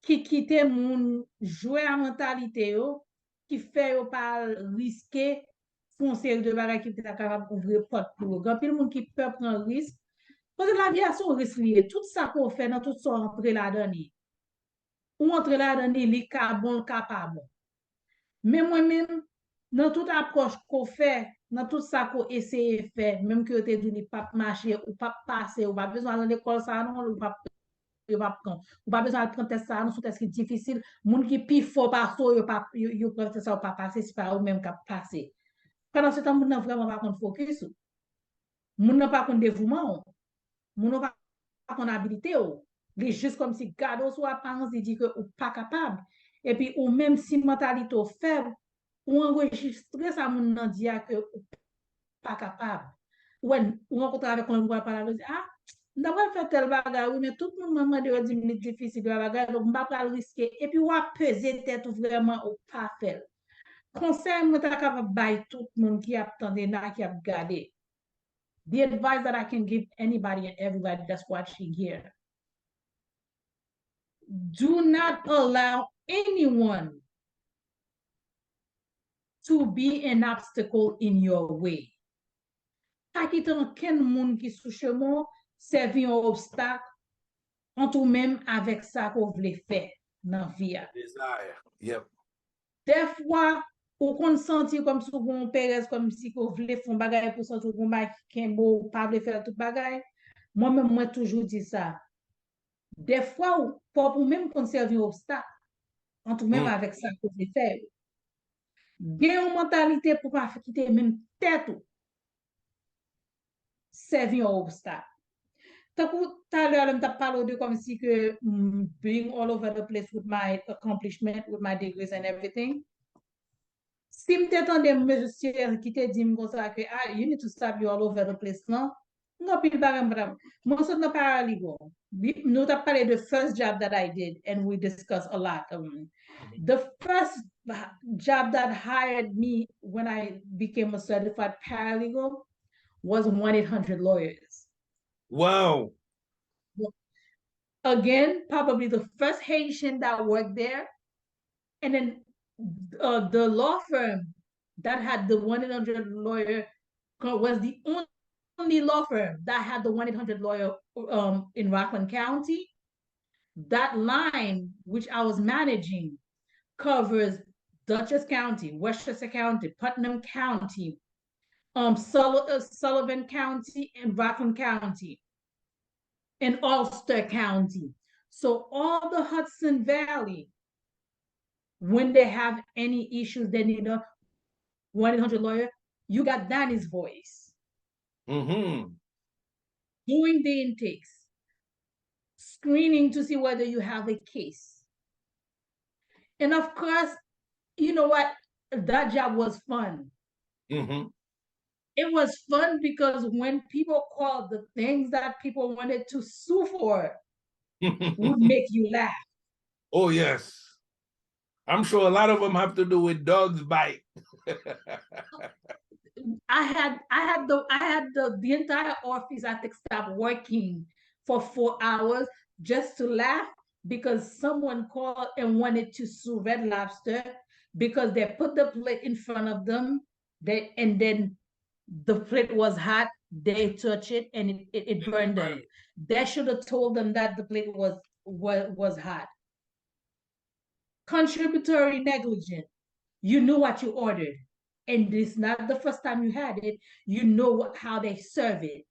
[SPEAKER 2] qui quitte moun jouer à mentalité yo qui fait yo pas risquer font série de bagages qui est capable d'ouvrir porte pour grand pile monde qui peut prendre risque parce que la vie a son risque lié tout ça qu'on fait dans tout ça entrer là dedans ou entre là dans les cas bon, le cas pas bon. Mais moi-même, dans toute approche qu'on fait dans tout ça qu'on essaie de faire, même que tu dit pas marcher ou pas passer, ou pas besoin de l'école, ça non, ou pas prendre. Ou pas besoin de prendre test ça, non, c'est test qui difficile. Moun qui pi fort par so, yo pas yo prend test ça ou pas passer, c'est pas ou même qui passer. Pendant ce temps, moun nan vraiment pas contre focus. Moun nan pas contre dévouement. Moun nan pas contre habilité. Il est juste comme si gado soit parents dit que ou pas capable. Et puis ou même si mentalité faible, ou enregistrer ça moun nan dit que ou pas capable. Ou rencontre avec un gars par là, ah, d'avoir fait tel bagage, oui, mais tout le monde m'a demandé 10 minutes difficile de bagage, donc je ne vais pas le risquer. Et puis, on va peser tête vraiment au pas faire. Conseil, moi, je suis capable de bailler tout le monde qui a attendu, qui a gardé. The advice that I can give anybody and everybody that's watching here. Do not allow anyone to be an obstacle in your way. Pas quitter aucun monde qui sous chemin servi un obstacle en tout même avec ça qu'on voulait faire dans la vie.
[SPEAKER 1] Desire. Yep.
[SPEAKER 2] Des fois, ou qu'on sentit comme si on pérez comme si qu'on voulait faire un bagage pour sentir qu'on va pas voulait faire tout bagage. Moi-même, moi toujours dit ça. Des fois, pour même conserver un obstacle, en tout même avec ça qu'on voulait faire. Gain une mentalité pour pas quitter même tête ou servir un obstacle. Tout à l'heure, je parlé de comme si que being all over the place with my accomplishment, with my degrees and everything. Si je t'entendais, monsieur qui te dit comme ça que ah, you need to stop you all over the place, non? Non, puis moi, je ne parle pas. Nous avons parlé de first job that I did, and we discussed a lot. The first job that hired me when I became a certified paralegal was 1-800-Lawyers.
[SPEAKER 1] Wow.
[SPEAKER 2] Again, probably the first Haitian that worked there. And then the law firm that had the 1-800-Lawyer was the only law firm that had the 1-800-Lawyer in Rockland County. That line, which I was managing, covers Dutchess County, Westchester County, Putnam County, Sullivan County, and Rockland County, and Ulster County. So all the Hudson Valley, when they have any issues, they need a 1-800-Lawyer, you got Danny's voice.
[SPEAKER 1] Mm-hmm.
[SPEAKER 2] Doing the intakes, screening to see whether you have a case. And of course, you know what? That job was fun.
[SPEAKER 1] Mm-hmm.
[SPEAKER 2] It was fun because when people called, the things that people wanted to sue for would make you laugh.
[SPEAKER 1] Oh, yes. I'm sure a lot of them have to do with dogs bite.
[SPEAKER 2] I had the entire office, I think, stopped working for 4 hours just to laugh because someone called and wanted to sue Red Lobster because they put the plate in front of them, and then the plate was hot, they touched it, and it burned them. They should have told them that the plate was hot. Contributory negligence. You knew what you ordered, and it's not the first time you had it. You know how they serve it.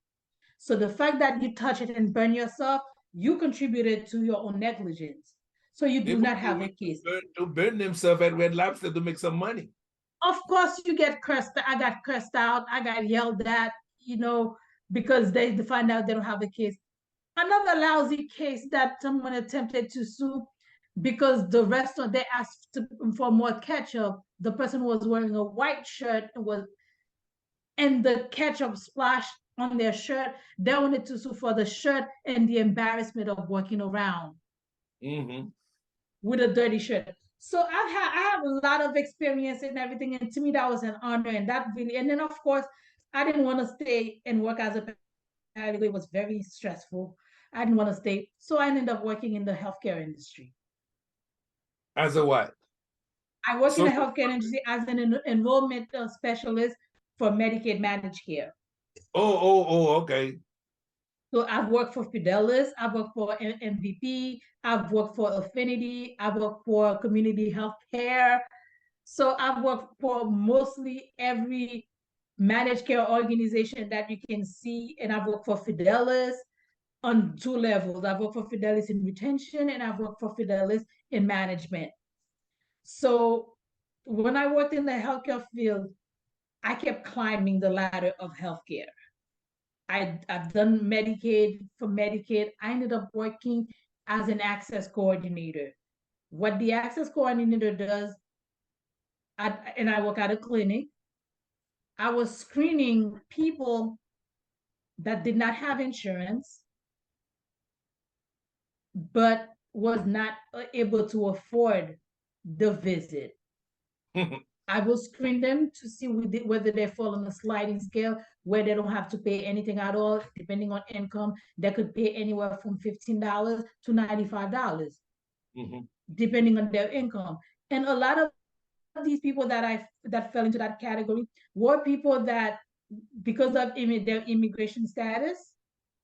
[SPEAKER 2] So the fact that you touch it and burn yourself, you contributed to your own negligence. So you do not have a case.
[SPEAKER 1] To burn themselves at Red Lobster to make some money.
[SPEAKER 2] Of course, you get cursed. I got cursed out. I got yelled at, because they find out they don't have a case. Another lousy case that someone attempted to sue because the restaurant, they asked for more ketchup. The person was wearing a white shirt and the ketchup splashed on their shirt. They wanted to sue for the shirt and the embarrassment of walking around with a dirty shirt. So I have a lot of experience in everything, and to me that was an honor, and that really. And then of course, I didn't want to stay and work as a paralegal. It was very stressful. I didn't want to stay, so I ended up working in the healthcare industry.
[SPEAKER 1] As a what?
[SPEAKER 2] I work in the healthcare industry as an enrollment specialist for Medicaid managed care.
[SPEAKER 1] Oh, okay.
[SPEAKER 2] So I've worked for Fidelis, I've worked for MVP, I've worked for Affinity, I've worked for community health care. So I've worked for mostly every managed care organization that you can see, and I've worked for Fidelis on 2 levels. I've worked for Fidelis in retention, and I've worked for Fidelis in management. So when I worked in the healthcare field, I kept climbing the ladder of healthcare. I've done Medicaid. For Medicaid, I ended up working as an access coordinator. What the access coordinator does, and I work at a clinic, I was screening people that did not have insurance, but was not able to afford the visit. I will screen them to see whether they fall on a sliding scale where they don't have to pay anything at all, depending on income. They could pay anywhere from $15 to $95, depending on their income. And a lot of these people that fell into that category were people that, because of their immigration status,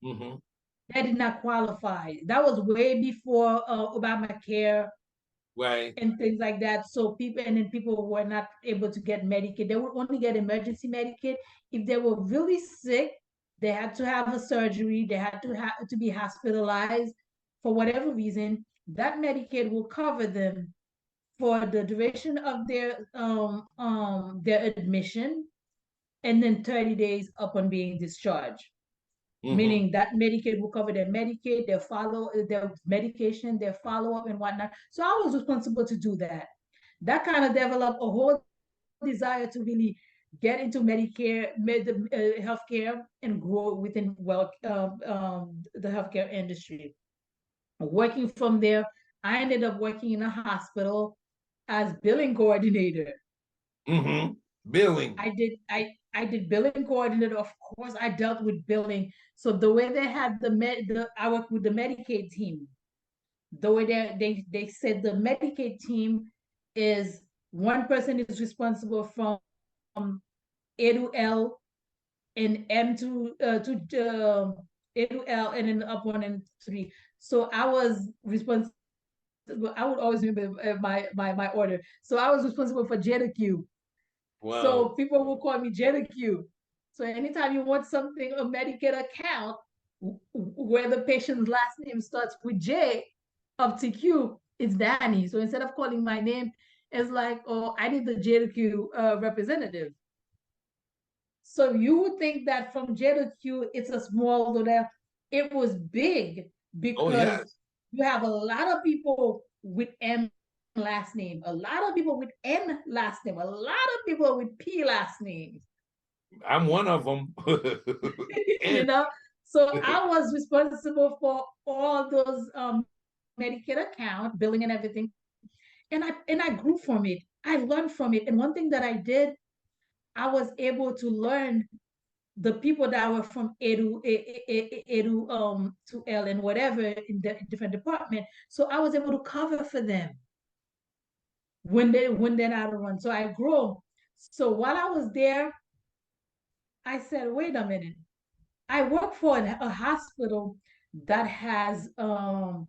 [SPEAKER 2] they did not qualify. That was way before Obamacare,
[SPEAKER 1] Right.
[SPEAKER 2] and things like that. So people were not able to get Medicaid. They would only get emergency Medicaid if they were really sick. They had to have a surgery. They had to be hospitalized for whatever reason. That Medicaid will cover them for the duration of their admission, and then 30 days upon being discharged. Meaning that Medicaid will cover their Medicaid, their medication, their follow-up and whatnot. So I was responsible to do that. That kind of developed a whole desire to really get into Medicare, healthcare, and grow within the healthcare industry. Working from there, I ended up working in a hospital as billing coordinator.
[SPEAKER 1] Billing.
[SPEAKER 2] I did billing coordinator. Of course, I dealt with billing. So the way they had I worked with the Medicaid team. The way they said the Medicaid team is one person is responsible from A to L and M to A to L, and then up 1 and 3. So I was responsible. I would always remember my order. So I was responsible for J to Q.
[SPEAKER 1] Wow.
[SPEAKER 2] So people will call me J to Q. So anytime you want something, a Medicaid account where the patient's last name starts with J up to Q, it's Danie. So instead of calling my name, it's like, oh, I need the J to Q representative. So you would think that from J to Q, it's a small little. It was big because you have a lot of people with M last name, a lot of people with N last name, a lot of people with P last names.
[SPEAKER 1] I'm one of them.
[SPEAKER 2] You know, so I was responsible for all those Medicaid account billing and everything, and I grew from it. I learned from it, and one thing that I did, I was able to learn the people that were from A to L and whatever in the different department. So I was able to cover for them when they're not around. So I grew. So while I was there, I said, wait a minute. I work for a hospital that has an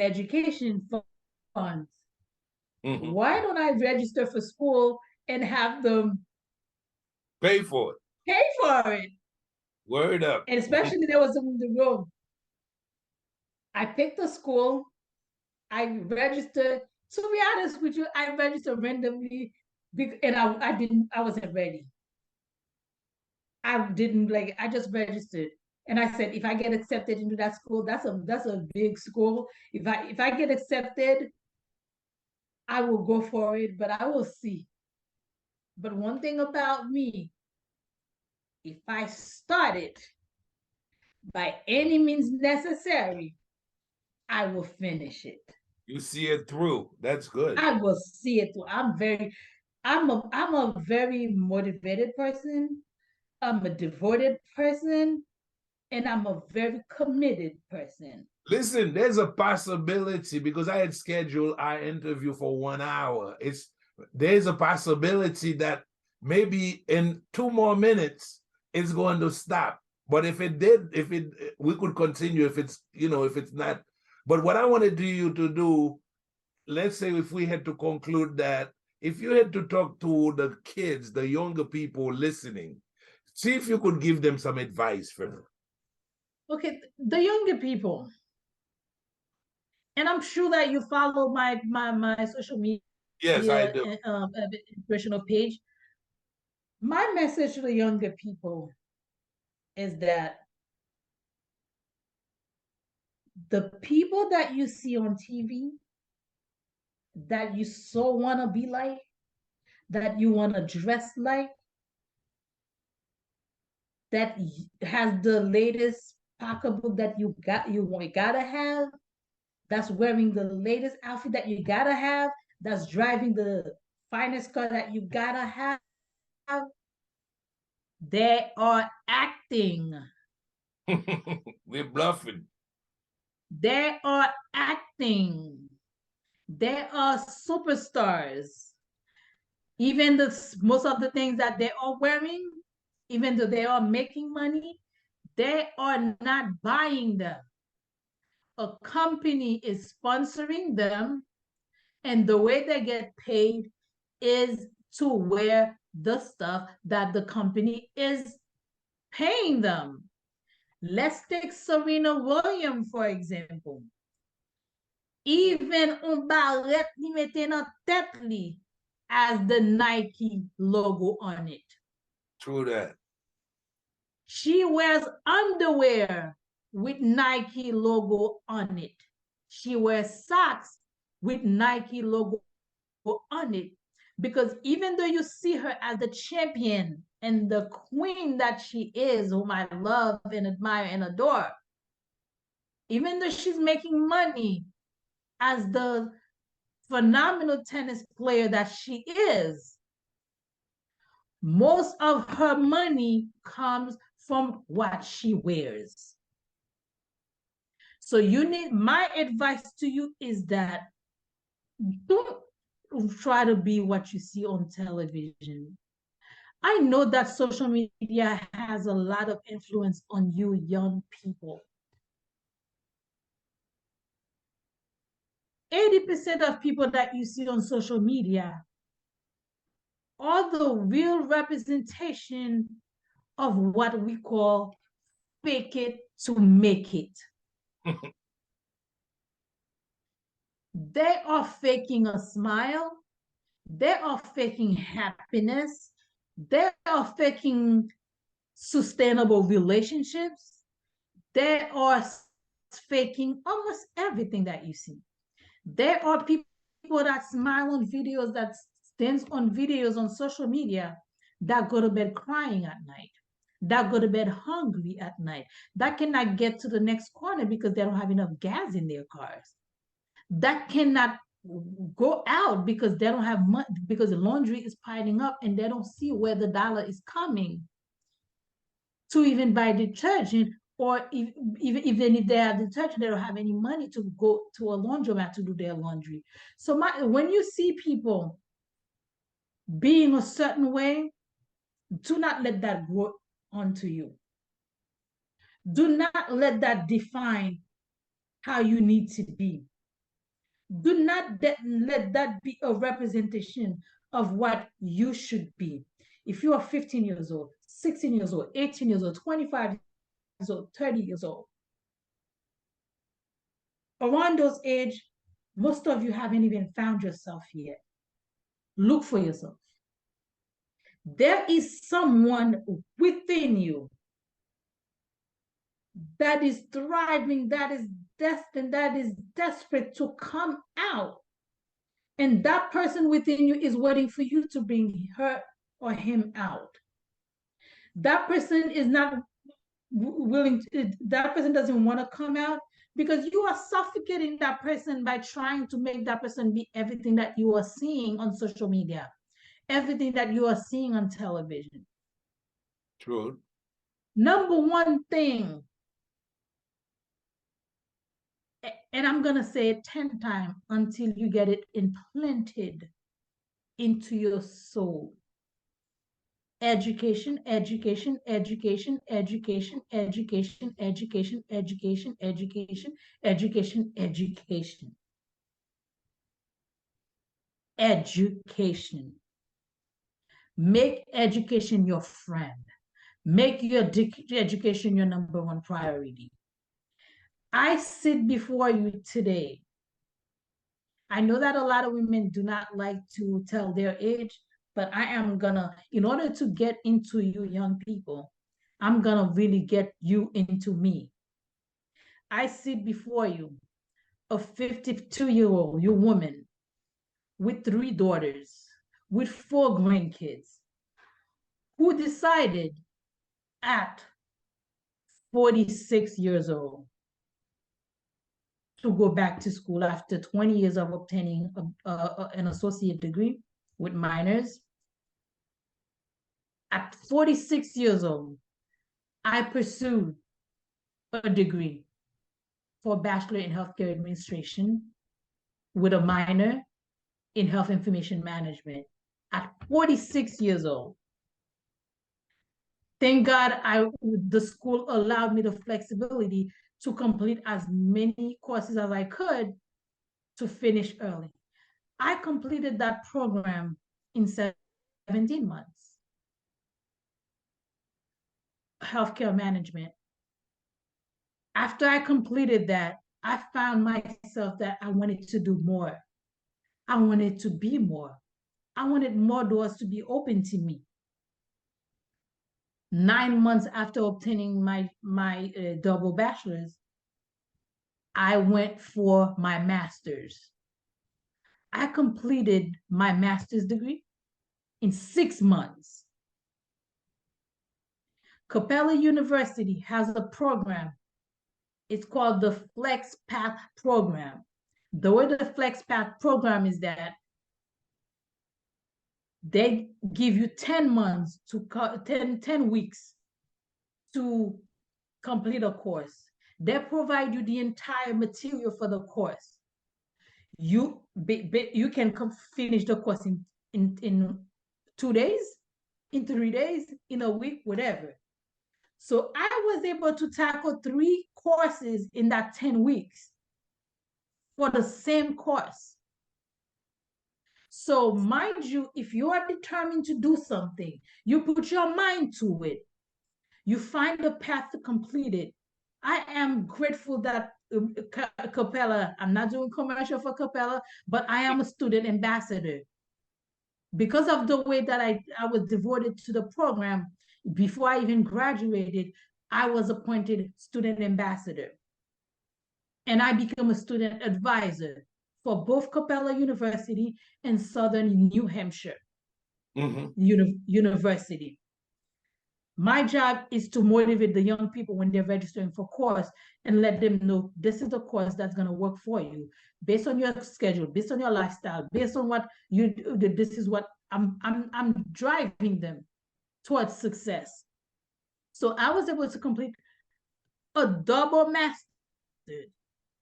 [SPEAKER 2] education fund. Why don't I register for school and have them
[SPEAKER 1] pay for it?
[SPEAKER 2] Pay for it.
[SPEAKER 1] Word up.
[SPEAKER 2] And especially there was in the room. I picked a school. I registered. To be honest with you, I registered randomly, and I wasn't ready. I just registered. And I said, if I get accepted into that school, that's a big school. If I get accepted, I will go for it, but I will see. But one thing about me, if I start it by any means necessary, I will finish it.
[SPEAKER 1] You see it through. That's good.
[SPEAKER 2] I will see it through. I'm a very motivated person. I'm a devoted person, and I'm a very committed person.
[SPEAKER 1] Listen, there's a possibility, because I had scheduled our interview for 1 hour. There's a possibility that maybe in 2 more minutes it's going to stop. But if we could continue if it's not. But what I wanted you to do, let's say if we had to conclude that if you had to talk to the kids, the younger people listening, see if you could give them some advice for them.
[SPEAKER 2] Okay, the younger people, and I'm sure that you follow my social media
[SPEAKER 1] Yes, I do.
[SPEAKER 2] personal page. My message to the younger people is that the people that you see on TV that you so want to be like, that you want to dress like, that has the latest pocketbook that you gotta have, that's wearing the latest outfit that you gotta have, that's driving the finest car that you gotta have, they are acting.
[SPEAKER 1] We're bluffing.
[SPEAKER 2] They are acting. They are superstars. Even most of the things that they are wearing, even though they are making money, they are not buying them. A company is sponsoring them, and the way they get paid is to wear the stuff that the company is paying them. Let's take Serena Williams, for example. Even un barret li mette nan tête li as the Nike logo on it.
[SPEAKER 1] True that.
[SPEAKER 2] She wears underwear with Nike logo on it. She wears socks with Nike logo on it. Because even though you see her as the champion and the queen that she is, whom I love and admire and adore, even though she's making money as the phenomenal tennis player that she is, most of her money comes from what she wears. So my advice to you is that don't try to be what you see on television. I know that social media has a lot of influence on you young people. 80% of people that you see on social media are the real representation of what we call fake it to make it. They are faking a smile. They are faking happiness. They are faking sustainable relationships. They are faking almost everything that you see. There are people that smile on videos, that stands on videos on social media, that go to bed crying at night, that go to bed hungry at night, that cannot get to the next corner because they don't have enough gas in their cars, that cannot go out because they don't have money, because the laundry is piling up and they don't see where the dollar is coming to even buy detergent, or even if they have detergent, they don't have any money to go to a laundromat to do their laundry. So when you see people being a certain way, do not let that grow onto you. Do not let that define how you need to be. Do not let that be a representation of what you should be. If you are 15 years old, 16 years old, 18 years old, 25 years old, 30 years old, around those age, most of you haven't even found yourself yet. Look for yourself. There is someone within you that is thriving, that is destined, that is desperate to come out. And that person within you is waiting for you to bring her or him out. That person is not willing to, that person doesn't want to come out, because you are suffocating that person by trying to make that person be everything that you are seeing on social media, everything that you are seeing on television.
[SPEAKER 1] True.
[SPEAKER 2] Number one thing, and I'm going to say it 10 times until you get it implanted into your soul. Education, education, education, education, education, education, education, education, education, education. education. Make education your friend. Make your education your number one priority. I sit before you today. I know that a lot of women do not like to tell their age, but I am gonna, in order to get into you young people, I'm gonna really get you into me. I sit before you, a 52-year-old, you woman, with 3 daughters, with 4 grandkids, who decided at 46 years old to go back to school after 20 years of obtaining an associate degree with minors. At 46 years old, I pursued a degree for Bachelor in Healthcare Administration with a minor in Health Information Management at 46 years old. Thank God the school allowed me the flexibility to complete as many courses as I could to finish early. I completed that program in 17 months. Healthcare management. After I completed that, I found myself that I wanted to do more. I wanted to be more. I wanted more doors to be open to me. 9 months after obtaining my double bachelor's, I went for my master's. I completed my master's degree in 6 months. Capella University has a program. It's called the Flex Path Program. The way the Flex Path Program is that they give you 10 months to 10 weeks to complete a course. They provide you the entire material for the course. You can finish the course in 2 days, in 3 days, in a week, whatever. So I was able to tackle 3 courses in that 10 weeks for the same course. So mind you, if you are determined to do something, you put your mind to it, you find a path to complete it. I am grateful that Capella, I'm not doing commercial for Capella, but I am a student ambassador. Because of the way that I was devoted to the program, before I even graduated, I was appointed student ambassador. And I became a student advisor for both Capella University and Southern New Hampshire University. My job is to motivate the young people when they're registering for course and let them know this is the course that's going to work for you based on your schedule, based on your lifestyle, based on what you do. This is what I'm driving them towards success. So I was able to complete a double master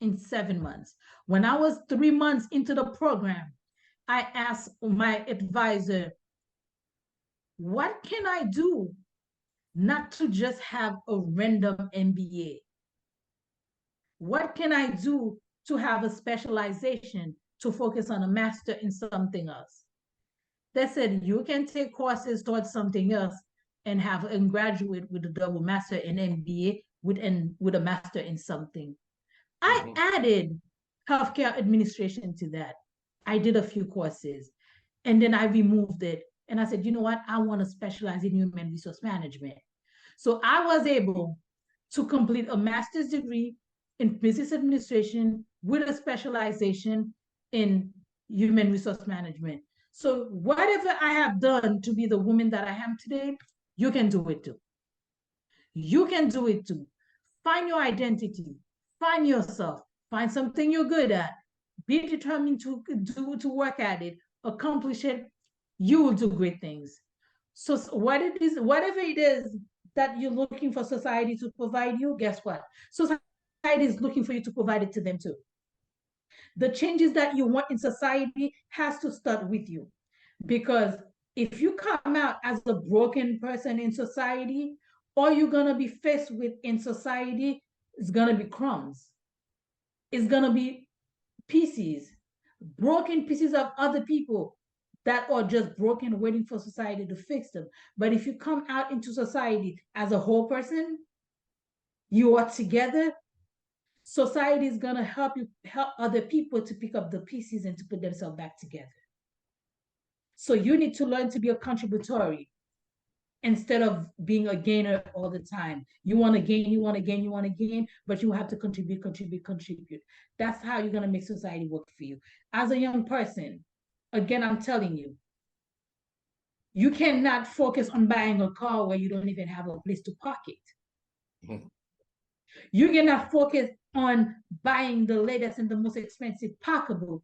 [SPEAKER 2] in 7 months. When I was 3 months into the program, I asked my advisor, what can I do not to just have a random MBA? What can I do to have a specialization to focus on a master in something else? They said, you can take courses towards something else and graduate with a double master in MBA with a master in something. I added healthcare administration to that. I did a few courses and then I removed it. And I said, you know what? I want to specialize in human resource management. So I was able to complete a master's degree in business administration with a specialization in human resource management. So whatever I have done to be the woman that I am today, you can do it too. You can do it too. Find your identity, find yourself, find something you're good at, be determined to work at it, accomplish it, you will do great things. So whatever it is that you're looking for society to provide you, guess what? Society is looking for you to provide it to them too. The changes that you want in society has to start with you. Because if you come out as a broken person in society, all you're going to be faced with in society is going to be crumbs. It's going to be pieces. broken pieces of other people that are just broken, waiting for society to fix them. But if you come out into society as a whole person, you are together, society is going to help you help other people to pick up the pieces and to put themselves back together. So you need to learn to be a contributory instead of being a gainer all the time. You want to gain, you want to gain, you want to gain, but you have to contribute, contribute, contribute. That's how you're going to make society work for you. As a young person, again, I'm telling you, you cannot focus on buying a car where you don't even have a place to park it. Mm-hmm. You cannot focus on buying the latest and the most expensive parkable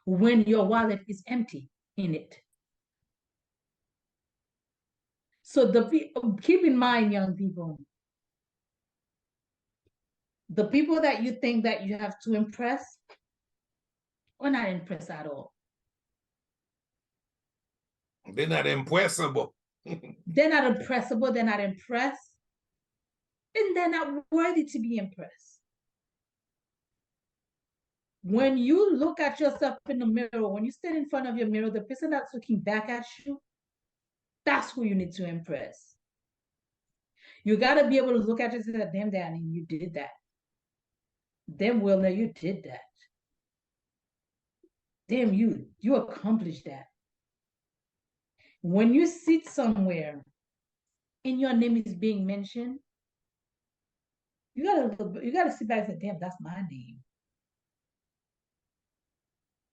[SPEAKER 2] when your wallet is empty in it. So keep in mind, young people, the people that you think that you have to impress are not impressed at all.
[SPEAKER 1] They're not impressible.
[SPEAKER 2] They're not impressible. They're not impressed. And they're not worthy to be impressed. When you look at yourself in the mirror, when you stand in front of your mirror, the person that's looking back at you, that's who you need to impress. You got to be able to look at yourself and say, damn, Danny, you did that. Damn, Wilner, you did that. Damn, you accomplished that. When you sit somewhere and your name is being mentioned, you gotta sit back and say, damn, that's my name.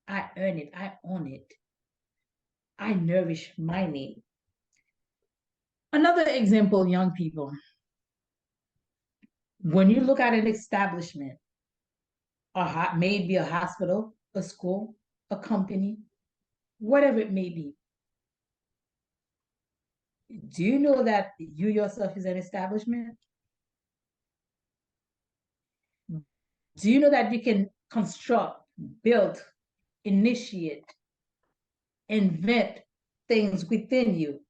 [SPEAKER 2] I earn it, I own it. I nourish my name. Another example, young people, when you look at an establishment, maybe a hospital, a school, a company, whatever it may be, do you know that you yourself is an establishment? Do you know that you can construct, build, initiate, invent things within you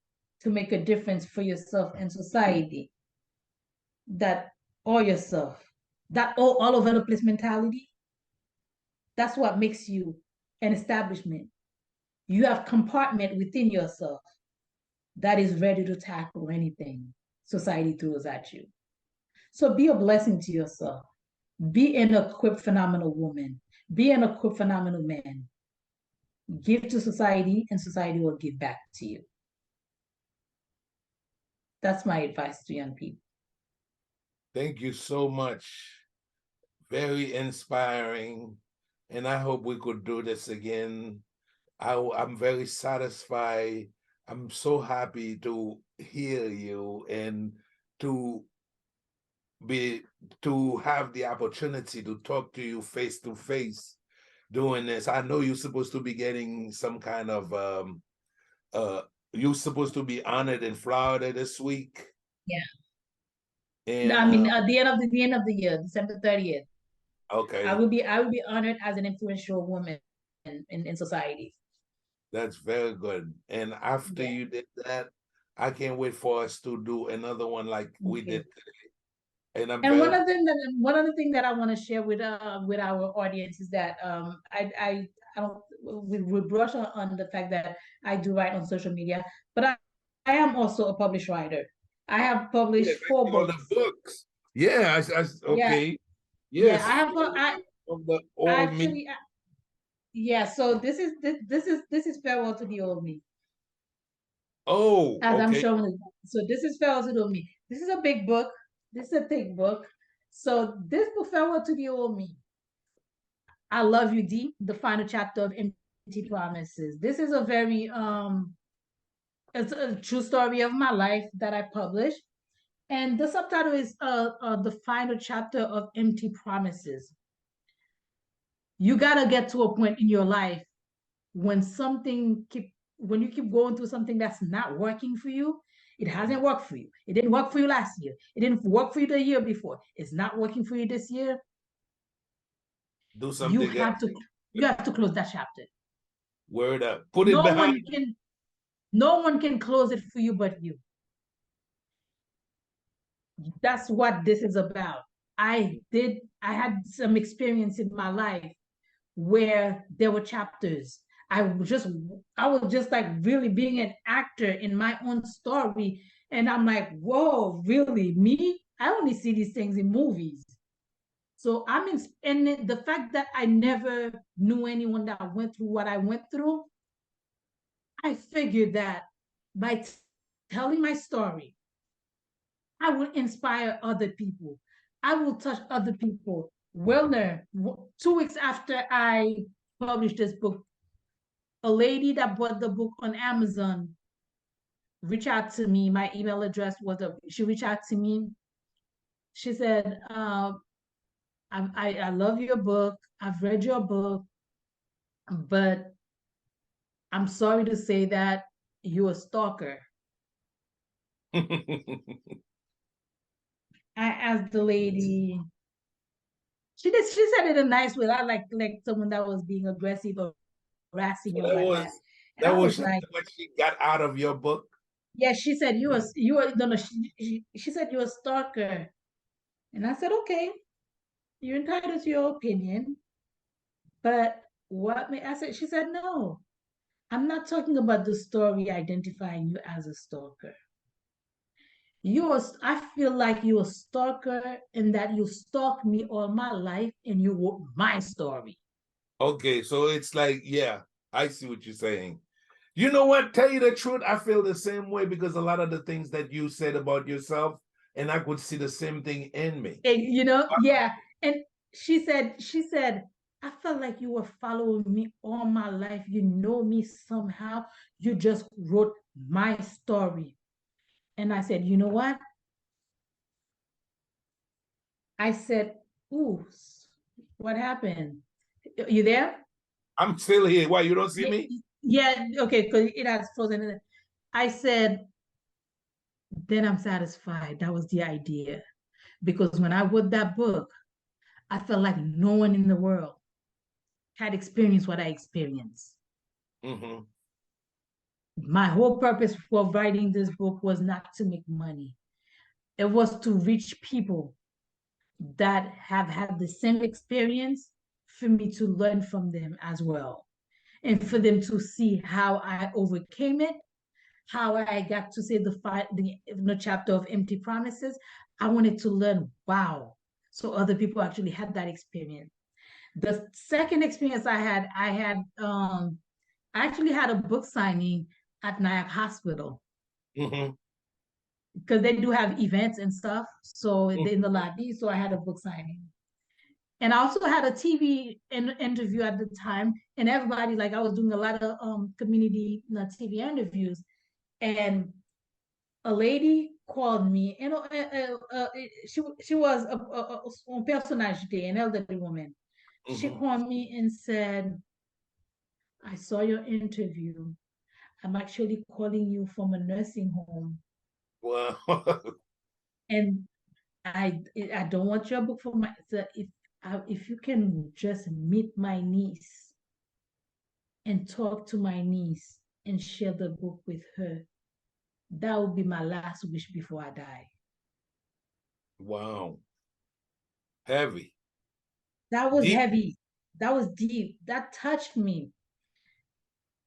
[SPEAKER 2] to make a difference for yourself and society? That all yourself, that all over the place mentality, that's what makes you an establishment. You have compartment within yourself that is ready to tackle anything society throws at you. So be a blessing to yourself. Be an equipped, phenomenal woman. Be an equipped, phenomenal man. Give to society, and society will give back to you. That's my advice to young people.
[SPEAKER 1] Thank you so much. Very inspiring. And I hope we could do this again. I'm very satisfied. I'm so happy to hear you and to have the opportunity to talk to you face to face doing this. I know you're supposed to be getting some kind of you're supposed to be honored in Florida this week.
[SPEAKER 2] Yeah.
[SPEAKER 1] And
[SPEAKER 2] I mean, at the end of the year, December 30th.
[SPEAKER 1] Okay.
[SPEAKER 2] I will be honored as an influential woman in society.
[SPEAKER 1] That's very good. And after you did that, I can't wait for us to do another one like we did today. And
[SPEAKER 2] one of the things that I want to share with our audience is that I don't we brush on the fact that I do write on social media, but I am also a published writer. I have published 4 books.
[SPEAKER 1] The books. Yeah, okay. Yes.
[SPEAKER 2] Yeah, I have actually. Yeah, so this is farewell to the old me.
[SPEAKER 1] Oh,
[SPEAKER 2] as okay. I'm showing it. So this is farewell to the old me. This is a big book. This is a thick book. So this book, farewell to the old me. I Love You, D, the final chapter of Empty Promises. This is a very it's a true story of my life that I published. And the subtitle is the final chapter of Empty Promises. You gotta get to a point in your life when you keep going through something that's not working for you. It hasn't worked for you. It didn't work for you last year. It didn't work for you the year before. It's not working for you this year.
[SPEAKER 1] Do something.
[SPEAKER 2] You have to close that chapter.
[SPEAKER 1] Word up. Put it behind.
[SPEAKER 2] No one can close it for you but you. That's what this is about. I had some experience in my life where there were chapters. I was just like really being an actor in my own story. And I'm like, whoa, really? Me? I only see these things in movies. So and the fact that I never knew anyone that went through what I went through, I figured that by telling my story, I will inspire other people. I will touch other people. Wilner, 2 weeks after I published this book, a lady that bought the book on Amazon reached out to me. My email address she reached out to me. She said, I love your book. I've read your book, but I'm sorry to say that you're a stalker. I asked the lady, she said it in a nice way. I like someone that was being aggressive or harassing
[SPEAKER 1] So
[SPEAKER 2] her like that. And
[SPEAKER 1] that
[SPEAKER 2] I
[SPEAKER 1] was
[SPEAKER 2] was like,
[SPEAKER 1] what she got out of your book.
[SPEAKER 2] yeah, she said no, she said you're a stalker. And I said, okay, you're entitled to your opinion. But she said, no, I'm not talking about the story identifying you as a stalker. I feel like you're a stalker in that you stalked me all my life and you wrote my story.
[SPEAKER 1] Okay, so it's like, yeah, I see what you're saying. You know what? Tell you the truth, I feel the same way because a lot of the things that you said about yourself, and I could see the same thing in me.
[SPEAKER 2] And, yeah. And she said, I felt like you were following me all my life. You know me somehow. You just wrote my story. And I said, you know what? I said, ooh, what happened? You there?
[SPEAKER 1] I'm still here. Why, you don't see
[SPEAKER 2] Yeah,
[SPEAKER 1] me?
[SPEAKER 2] yeah, okay, because it has frozen. I said, then I'm satisfied. That was the idea. Because when I wrote that book, I felt like no one in the world had experienced what I experienced.
[SPEAKER 1] Mm-hmm.
[SPEAKER 2] My whole purpose for writing this book was not to make money. It was to reach people that have had the same experience for me to learn from them as well. And for them to see how I overcame it, how I got to say the chapter of empty promises. I wanted to learn, wow. So other people actually had that experience. The second experience I actually had a book signing at Nyack Hospital
[SPEAKER 1] Mm-hmm.
[SPEAKER 2] because they do have events and stuff. So
[SPEAKER 1] Mm-hmm.
[SPEAKER 2] in the lobby, so I had a book signing. And I also had a TV interview at the time, and everybody, like, I was doing a lot of community TV interviews, and a lady called me, she was a personality, an elderly woman. She
[SPEAKER 1] Mm-hmm.
[SPEAKER 2] called me and said, I saw your interview. I'm actually calling you from a nursing home.
[SPEAKER 1] Wow.
[SPEAKER 2] And I don't want your book for my, so if you can just meet my niece and talk to my niece and share the book with her, that would be my last wish before I die.
[SPEAKER 1] Wow. Heavy.
[SPEAKER 2] That was
[SPEAKER 1] Deep.
[SPEAKER 2] heavy. That was deep. That touched me.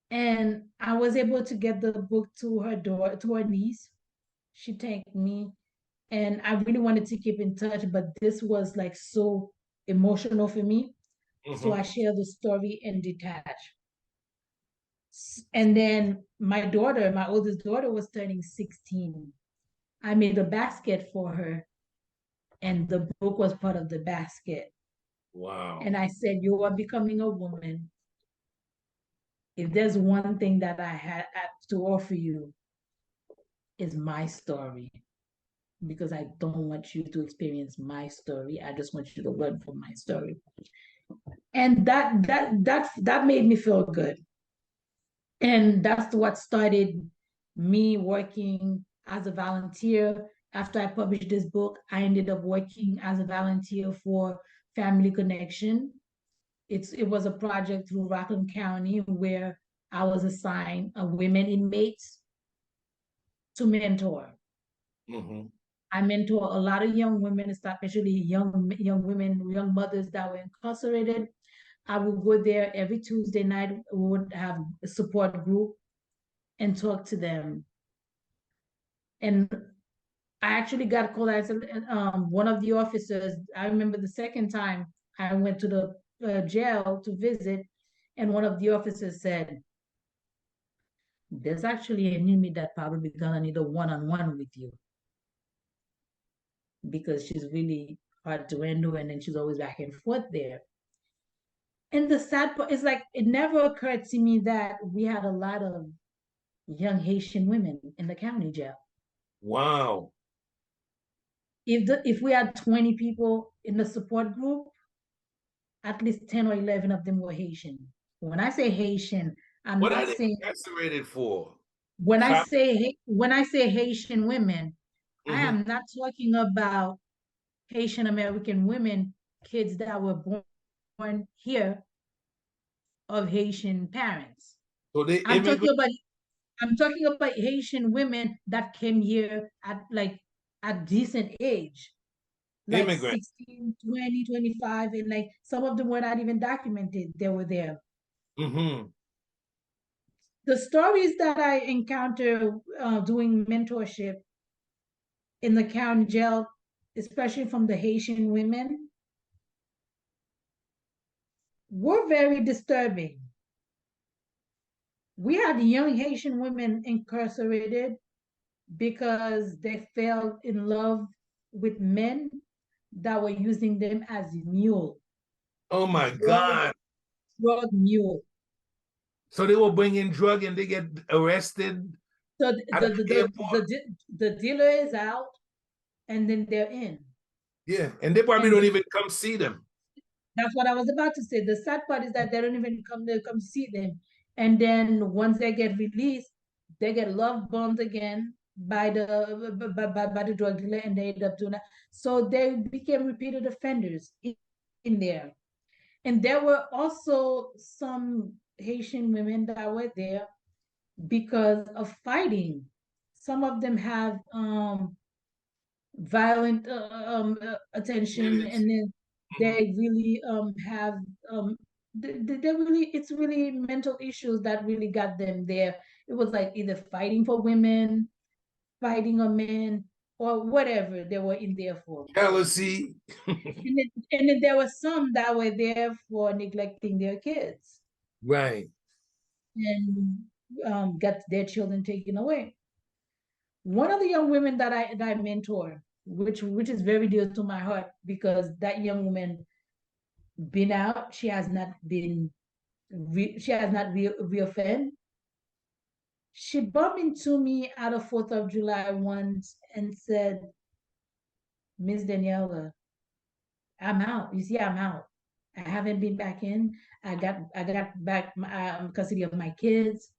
[SPEAKER 2] And I was able to get the book to her niece. She thanked me. And I really wanted to keep in touch, but this was like so emotional for me. So
[SPEAKER 1] Mm-hmm.
[SPEAKER 2] I shared the story and detached. And then my oldest daughter was turning 16. I made a basket for her, and the book was part of the basket.
[SPEAKER 1] Wow.
[SPEAKER 2] And I said, you are becoming a woman. If there's one thing that I had to offer you, is my story. Because I don't want you to experience my story. I just want you to learn from my story. And that made me feel good. And that's what started me working as a volunteer. After I published this book, I ended up working as a volunteer for Family Connection. It was a project through Rockland County where I was assigned a women inmates to mentor.
[SPEAKER 1] Mm-hmm.
[SPEAKER 2] I mentor a lot of young women, especially young women, young mothers that were incarcerated. I would go there every Tuesday night. We would have a support group and talk to them. And I actually got called as one of the officers. I remember the second time I went to the jail to visit, and one of the officers said, "There's actually an enemy that probably gonna need a one-on-one with you because she's really hard to handle, and then she's always back and forth there." And the sad part is like it never occurred to me that we had a lot of young Haitian women in the county jail.
[SPEAKER 1] Wow.
[SPEAKER 2] If we had 20 people in the support group, at least 10 or 11 of them were Haitian. When I say Haitian, I'm
[SPEAKER 1] What
[SPEAKER 2] not
[SPEAKER 1] are they
[SPEAKER 2] saying
[SPEAKER 1] incarcerated for?
[SPEAKER 2] when I
[SPEAKER 1] Child-
[SPEAKER 2] say Haitian women, I
[SPEAKER 1] Mhm.
[SPEAKER 2] am not talking about Haitian American women, kids that were born here of Haitian parents.
[SPEAKER 1] So they
[SPEAKER 2] I'm talking
[SPEAKER 1] immigrant
[SPEAKER 2] about I'm talking about Haitian women that came here at decent age, like
[SPEAKER 1] immigrant.
[SPEAKER 2] 16, 20, 25, and like some of them were not even documented. They were there.
[SPEAKER 1] Mm-hmm.
[SPEAKER 2] The stories that I encounter doing mentorship in the county jail, especially from the Haitian women, were very disturbing. We had young Haitian women incarcerated because they fell in love with men that were using them as mule,
[SPEAKER 1] Oh my
[SPEAKER 2] drug,
[SPEAKER 1] God.
[SPEAKER 2] drug mule.
[SPEAKER 1] So they were bringing drug and they get arrested
[SPEAKER 2] So
[SPEAKER 1] at the airport.
[SPEAKER 2] the dealer is out and then they're in.
[SPEAKER 1] Yeah, and they probably
[SPEAKER 2] And
[SPEAKER 1] don't even come see them.
[SPEAKER 2] that's what I was about to say. The sad part is that they don't even come see them. And then once they get released, they get love bombed again by the drug dealer and they end up doing that. So they became repeated offenders in there. And there were also some Haitian women that were there because of fighting. Some of them have violent attention, and then
[SPEAKER 1] Mhm.
[SPEAKER 2] they really have they really it's really mental issues that really got them there. It was like either fighting for women, fighting a man, or whatever they were in there for.
[SPEAKER 1] Jealousy.
[SPEAKER 2] And then there were some that were there for neglecting their kids
[SPEAKER 1] Right.
[SPEAKER 2] and got their children taken away. One of the young women that I mentor, which is very dear to my heart because that young woman been out, she has not been she has not reoffend. She bumped into me at a 4th of July once and said, "Miss Daniela, I'm out. You see, I'm out. I haven't been back in. I got back my custody of my kids.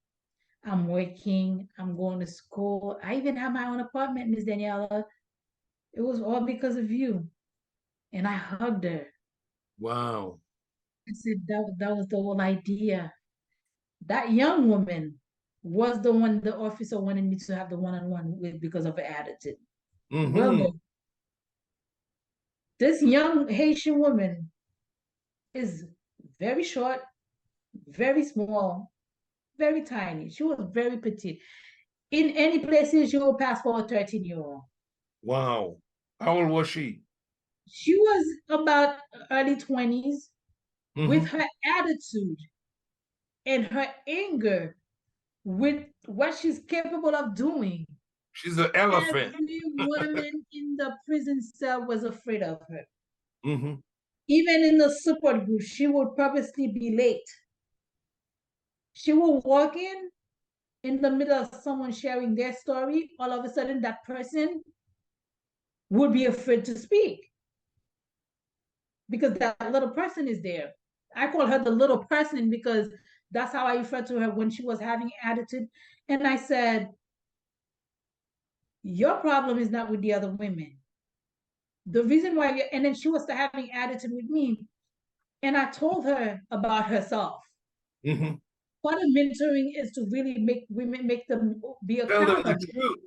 [SPEAKER 2] I'm working. I'm going to school. I even have my own apartment, Miss Daniela. It was all because of you." And I hugged her.
[SPEAKER 1] Wow.
[SPEAKER 2] I said that was the whole idea. That young woman was the one the officer wanted me to have the one-on-one with because of her attitude. Well,
[SPEAKER 1] Mm-hmm.
[SPEAKER 2] no, this young Haitian woman is very short, very small, very tiny. She was very petite. In any places, she will pass for a 13-year-old.
[SPEAKER 1] Wow. How old was she?
[SPEAKER 2] She was about early 20s with
[SPEAKER 1] Mm-hmm.
[SPEAKER 2] her attitude and her anger with what she's capable of doing.
[SPEAKER 1] She's an elephant.
[SPEAKER 2] Every woman in the prison cell was afraid of her.
[SPEAKER 1] Mm-hmm.
[SPEAKER 2] Even in the support group, she would purposely be late. She will walk in the middle of someone sharing their story. All of a sudden, that person would be afraid to speak because that little person is there. I call her the little person because that's how I referred to her when she was having attitude. And I said, "Your problem is not with the other women. The reason why," and then she was having attitude with me. And I told her about herself.
[SPEAKER 1] Mm-hmm.
[SPEAKER 2] Part of mentoring is to really make women, make them be
[SPEAKER 1] Tell them the
[SPEAKER 2] accountable,
[SPEAKER 1] truth.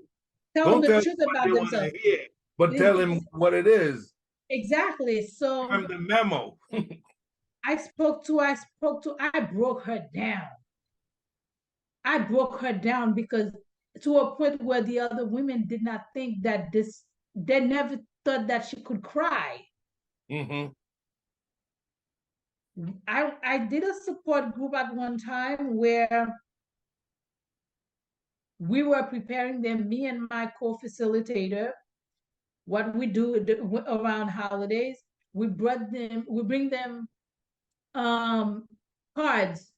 [SPEAKER 2] tell them
[SPEAKER 1] Don't
[SPEAKER 2] the
[SPEAKER 1] tell them
[SPEAKER 2] truth
[SPEAKER 1] what they
[SPEAKER 2] about
[SPEAKER 1] want to
[SPEAKER 2] themselves.
[SPEAKER 1] hear, but tell them what it is.
[SPEAKER 2] Exactly.
[SPEAKER 1] Give them
[SPEAKER 2] So
[SPEAKER 1] the memo.
[SPEAKER 2] I broke her down. I broke her down because to a point where the other women did not think that they never thought that she could cry.
[SPEAKER 1] Mm-hmm.
[SPEAKER 2] I did a support group at one time where we were preparing them, me and my co-facilitator. What we do around holidays, we bring them cards.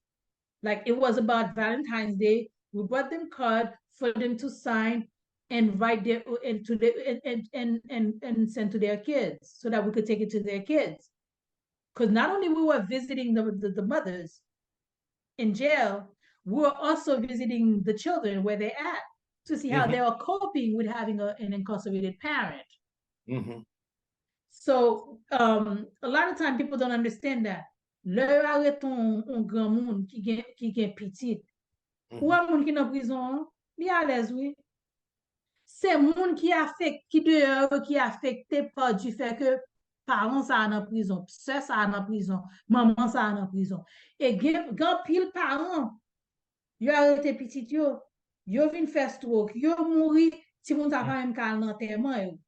[SPEAKER 2] Like it was about Valentine's Day. We brought them cards for them to sign and write their and send to their kids so that we could take it to their kids. Because not only we were visiting the mothers in jail, we were also visiting the children where they at to see how they are coping with having an incarcerated parent.
[SPEAKER 1] Mm-hmm.
[SPEAKER 2] So a lot of time people don't understand that. Le arrête un grand monde qui gen petit. Ou un monde qui dans prison, li à l'aise, oui. C'est monde qui affecté par du fait que parents ça en prison, sœur ça en prison, maman ça en prison. Et grand pile parents, yo arrêté petit yo vinn faire stroke, yo mouri, si moun sa pa même kal l'enterrement yo.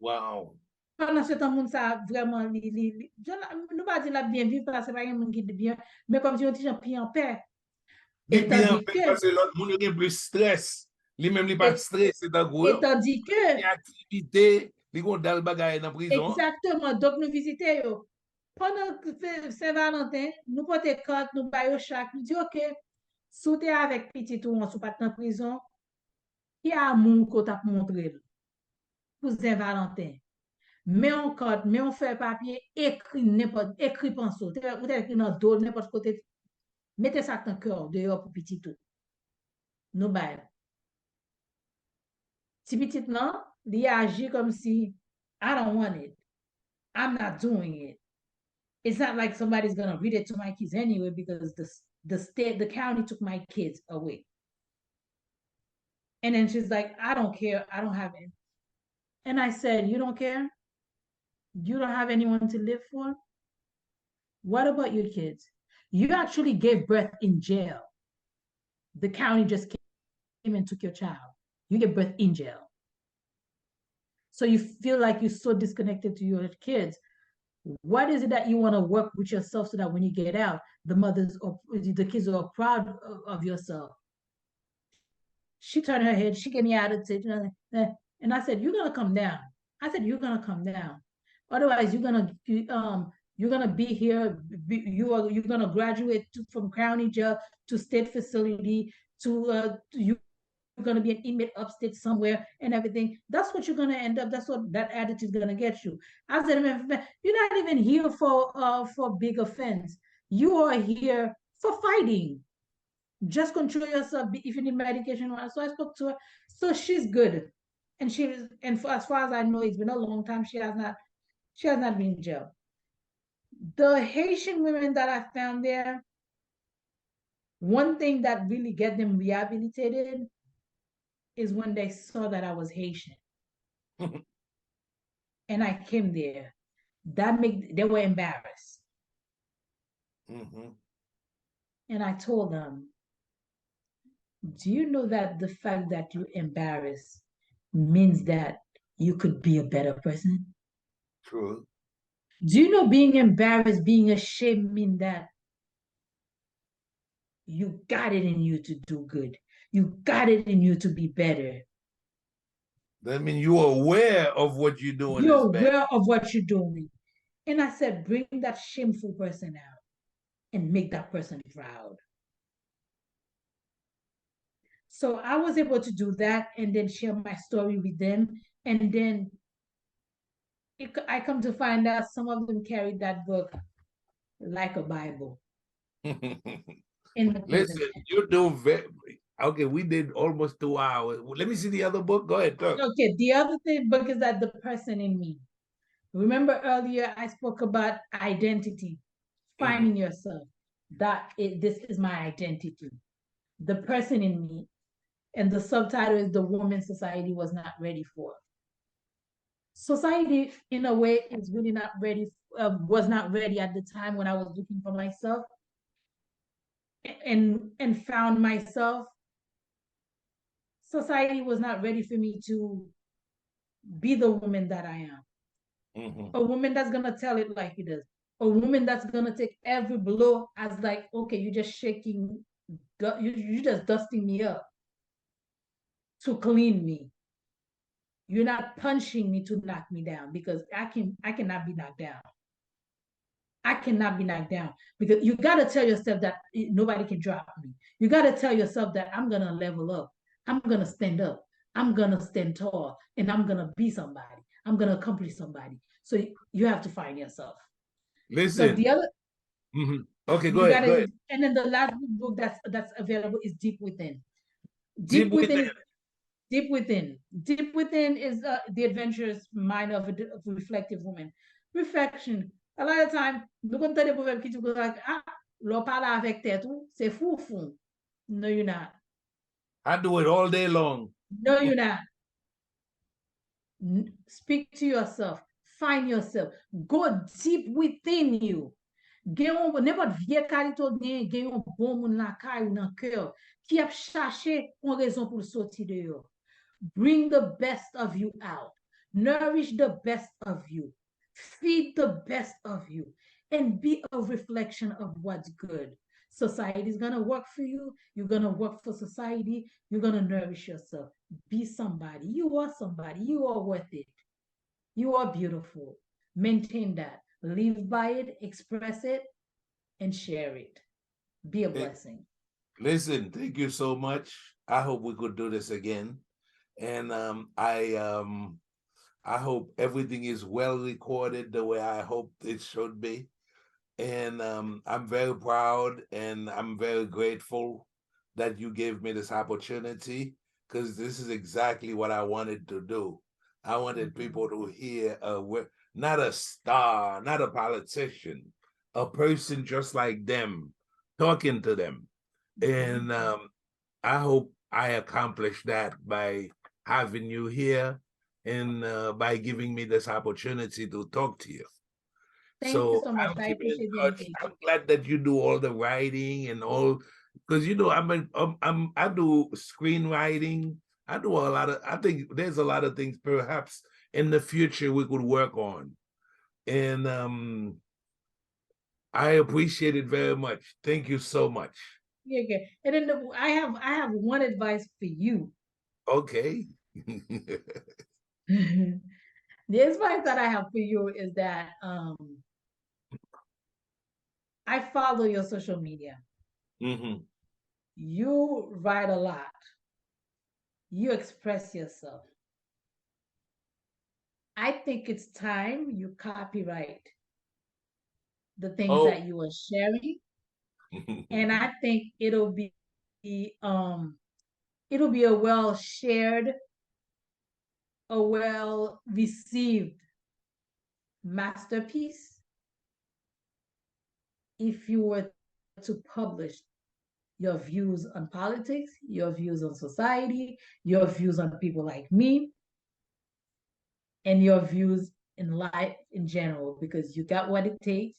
[SPEAKER 1] Wow.
[SPEAKER 2] Pendant ce temps, moun sa vraiment nous pas dire la bien vivre parce que c'est pas un monde qui est bien, mais comme si on dit pied en paix.
[SPEAKER 1] Et bien, parce que l'autre monde a plus stress. Lui-même, il pas stress, c'est un gros.
[SPEAKER 2] Et tandis que.
[SPEAKER 1] Activité, il y a des bagages dans la prison.
[SPEAKER 2] Exactement. Donc, nous visitons. Pendant Saint-Valentin, nous portons carte, nous baillons chaque, nous disons, OK, si tu es avec petit ou on sous pas dans prison, il y a un monde qu'on t'a montré pour Saint-Valentin. Mets en carte, mets en fait papier, écrit pinceau. Vous avez écrit dans le dos, n'importe côté. Mettez ça dans le cœur, dehors pour petit tout. Nous baillons. Si petit non, il agit comme si I don't want it. I'm not doing it. It's not like somebody's gonna read it to my kids anyway because the county took my kids away. And then she's like, I don't care. I don't have it. And I said, you don't care? You don't have anyone to live for? What about your kids? You actually gave birth in jail. The county just came and took your child. You gave birth in jail. So you feel like you're so disconnected to your kids. What is it that you want to work with yourself so that when you get out, the kids are proud of yourself? She turned her head, she gave me attitude, and I said, you're gonna come down. I said, you're gonna come down. Otherwise, you're gonna be here. You're gonna graduate from county jail to state facility to you're gonna be an inmate upstate somewhere and everything. That's what you're gonna end up. That's what that attitude is gonna get you. I said, you're not even here for big offense. You are here for fighting. Just control yourself if you need medication. So I spoke to her. So she's good, and as far as I know, it's been a long time. She has not been in jail. The Haitian women that I found there, one thing that really get them rehabilitated is when they saw that I was Haitian. And I came there. They were embarrassed. And I told them, do you know that the fact that you're embarrassed means that you could be a better person?
[SPEAKER 1] True.
[SPEAKER 2] Do you know being embarrassed, being ashamed means that you got it in you to do good? You got it in you to be better.
[SPEAKER 1] That means you're aware of what you're doing.
[SPEAKER 2] You're aware of what you're doing. And I said, bring that shameful person out and make that person proud. So I was able to do that and then share my story with them. And then I come to find out some of them carried that book like a Bible.
[SPEAKER 1] Listen, you do okay, we did almost 2 hours. Let me see the other book. Go ahead, talk.
[SPEAKER 2] Okay, the other book is that the person in me. Remember earlier I spoke about identity, finding yourself. This is my identity. The person in me. And the subtitle is The Woman Society Was Not Ready For. Society, in a way, is really not ready was not ready at the time when I was looking for myself and found myself. Society was not ready for me to be the woman that I am. A woman that's gonna tell it like it is. A woman that's gonna take every blow as like, okay, you're just shaking, you're just dusting me up to clean me. You're not punching me to knock me down because I cannot be knocked down. I cannot be knocked down because you got to tell yourself that nobody can drop me. You got to tell yourself that I'm going to level up. I'm going to stand up. I'm going to stand tall and I'm going to be somebody. I'm going to accomplish somebody. So you have to find yourself.
[SPEAKER 1] Listen.
[SPEAKER 2] So the other,
[SPEAKER 1] okay, go ahead. Go ahead.
[SPEAKER 2] And then the last book that's available is Deep Within.
[SPEAKER 1] Deep Within.
[SPEAKER 2] Deep Within. Deep Within is the adventurous mind of a reflective woman. Reflection. A lot of time, nous avons des problèmes qui disent ah, l'on parle avec tête, c'est fou fou. No, you're not.
[SPEAKER 1] I do it all day long.
[SPEAKER 2] No, you're not. Speak to yourself. Find yourself. Go deep within you. N'importe vieux carito gen un bon moun la kay ou nan cœur qui a cherché une raison pour sortir de yo. Bring the best of you out. Nourish the best of you. Feed the best of you. And be a reflection of what's good. Society is going to work for you. You're going to work for society. You're going to nourish yourself. Be somebody. You are somebody. You are worth it. You are beautiful. Maintain that. Live by it, express it, and share it. Be a blessing.
[SPEAKER 1] Listen, thank you so much. I hope we could do this again. And I hope everything is well recorded the way I hope it should be. And I'm very proud and I'm very grateful that you gave me this opportunity because this is exactly what I wanted to do. I wanted people to hear not a star, not a politician, a person just like them, talking to them. And I hope I accomplished that by having you here and by giving me this opportunity to talk to you.
[SPEAKER 2] Thank you so much. I appreciate it.
[SPEAKER 1] I'm glad that you do all the writing and all, because you know I do screenwriting. I do a lot of. I think there's a lot of things perhaps in the future we could work on, and I appreciate it very much. Thank you so much.
[SPEAKER 2] Yeah, good. And then I have one advice for you.
[SPEAKER 1] Okay.
[SPEAKER 2] The advice that I have for you is that I follow your social media. You write a lot. You express yourself. I think it's time you copyright the things that you are sharing. And I think it'll be a well shared, a well received masterpiece if you were to publish your views on politics, your views on society, your views on people like me, and your views in life in general, because you got what it takes.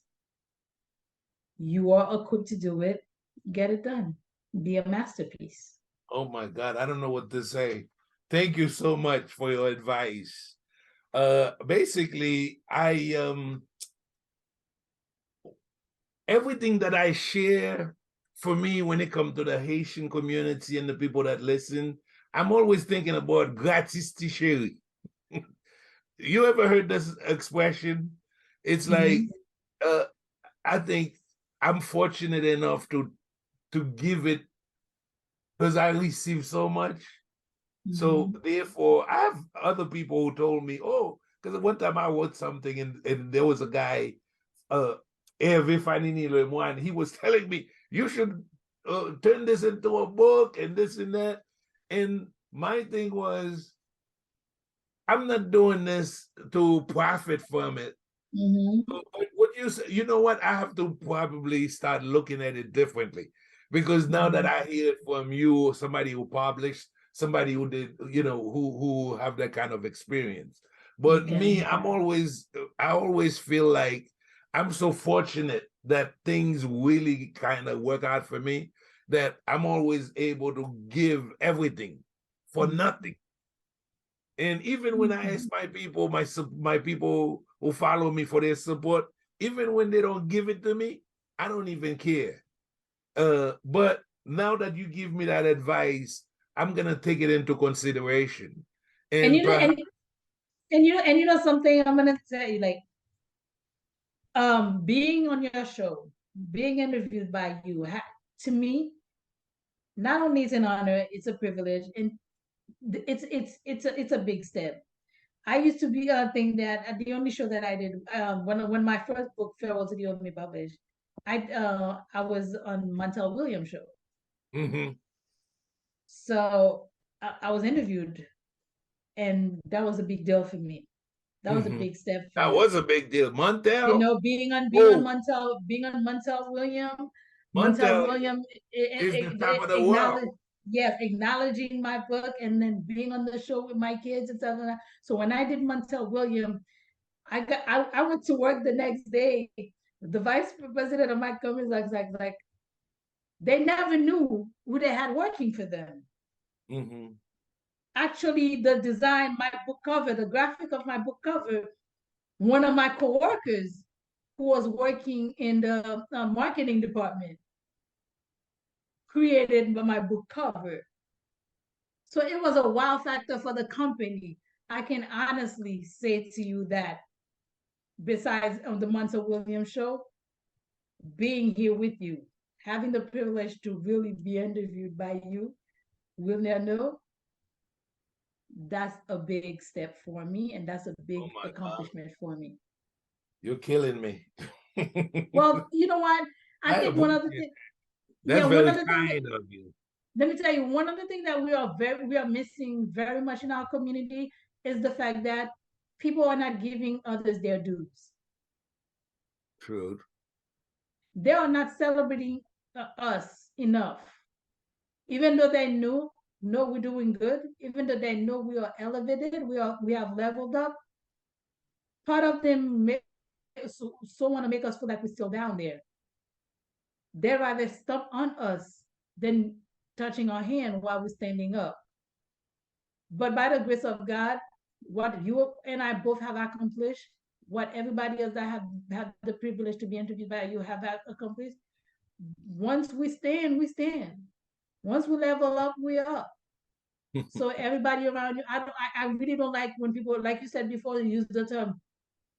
[SPEAKER 2] You are equipped to do it. Get it done. Be a masterpiece.
[SPEAKER 1] Oh my God, I don't know what to say. Thank you so much for your advice. Basically, everything that I share, for me, when it comes to the Haitian community and the people that listen, I'm always thinking about gratis t-shirt. You ever heard this expression? It's like, I think I'm fortunate enough to give it because I receive so much. So therefore, I have other people who told me, oh, because one time I wrote something and there was a guy, Hervé Fanini Lemoine, he was telling me, you should turn this into a book and this and that. And my thing was, I'm not doing this to profit from it. So what you say, you know what? I have to probably start looking at it differently, because now that I hear it from you, somebody who published, somebody who did, you know, who have that kind of experience. But me, I always feel like I'm so fortunate that things really kind of work out for me, that I'm always able to give everything for nothing. And even when I ask my people, my people who follow me for their support, even when they don't give it to me, I don't even care. But now that you give me that advice, I'm gonna take it into consideration.
[SPEAKER 2] And
[SPEAKER 1] And
[SPEAKER 2] you know,
[SPEAKER 1] perhaps,
[SPEAKER 2] and you know something I'm gonna tell you, like, being on your show, being interviewed by you, to me, not only is an honor, it's a privilege, and it's a big step. I used to be think that the only show that I did, when my first book Farewell to the Old Me published, I was on Montel Williams show. So I was interviewed, and that was a big deal for me. That was a big step for
[SPEAKER 1] that
[SPEAKER 2] me.
[SPEAKER 1] was a big deal.
[SPEAKER 2] You
[SPEAKER 1] Montel,
[SPEAKER 2] know, being on Montel
[SPEAKER 1] Montel
[SPEAKER 2] William,
[SPEAKER 1] is the top of the world.
[SPEAKER 2] acknowledging my book, and then being on the show with my kids and stuff like that. So when I did Montel William, I went to work the next day. The vice president of my company was like they never knew who they had working for them. Actually, the design, my book cover, the graphic of my book cover, one of my coworkers who was working in the marketing department created my book cover. So it was a wow factor for the company. I can honestly say to you that besides the Montel Williams show, being here with you, having the privilege to really be interviewed by you, Wilner Nau, that's a big step for me, and that's a big accomplishment for me.
[SPEAKER 1] You're killing me.
[SPEAKER 2] Well, you know what? I think one other thing.
[SPEAKER 1] That's very kind of you.
[SPEAKER 2] Let me tell you, one of the things that we are missing very much in our community is the fact that people are not giving others their dues.
[SPEAKER 1] True.
[SPEAKER 2] They are not celebrating us enough, even though they know we're doing good, even though they know we are elevated, we have leveled up. Part of them so want to make us feel like we're still down there. They rather stomp on us than touching our hand while we're standing up. But by the grace of God, what you and I both have accomplished, what everybody else that have had the privilege to be interviewed by you have accomplished, once we stand, we stand. Once we level up, we're up. So everybody around you, I really don't like when people, like you said before, use the term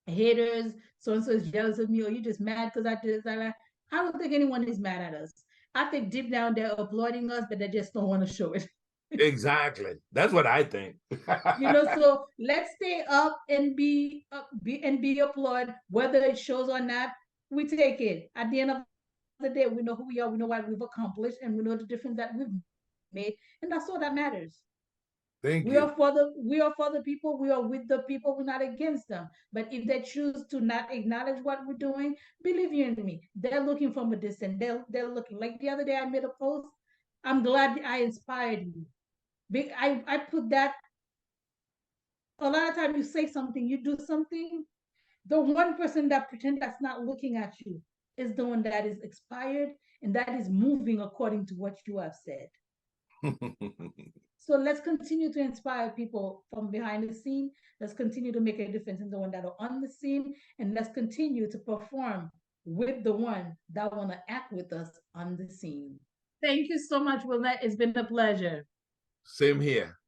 [SPEAKER 2] haters, so and so is jealous of me, or you just mad because I did that. I don't think anyone is mad at us. I think deep down they're applauding us, but they just don't want to show it.
[SPEAKER 1] Exactly. That's what I think.
[SPEAKER 2] So let's stay up and be applauded, whether it shows or not. We take it. At the end of the day, we know who we are, we know what we've accomplished, and we know the difference that we've made, and that's all that matters.
[SPEAKER 1] Thank
[SPEAKER 2] we
[SPEAKER 1] you.
[SPEAKER 2] are for the people, we are with the people, we're not against them. But if they choose to not acknowledge what we're doing, believe you in me, they're looking from a distance. They're looking. Like the other day I made a post. I'm glad I inspired you. I put that. A lot of times you say something, you do something, the one person that pretend that's not looking at you is the one that is expired and that is moving according to what you have said. So let's continue to inspire people from behind the scene. Let's continue to make a difference in the one that are on the scene, and let's continue to perform with the one that want to act with us on the scene. Thank you so much, Wilner. It's been a pleasure.
[SPEAKER 1] Same here.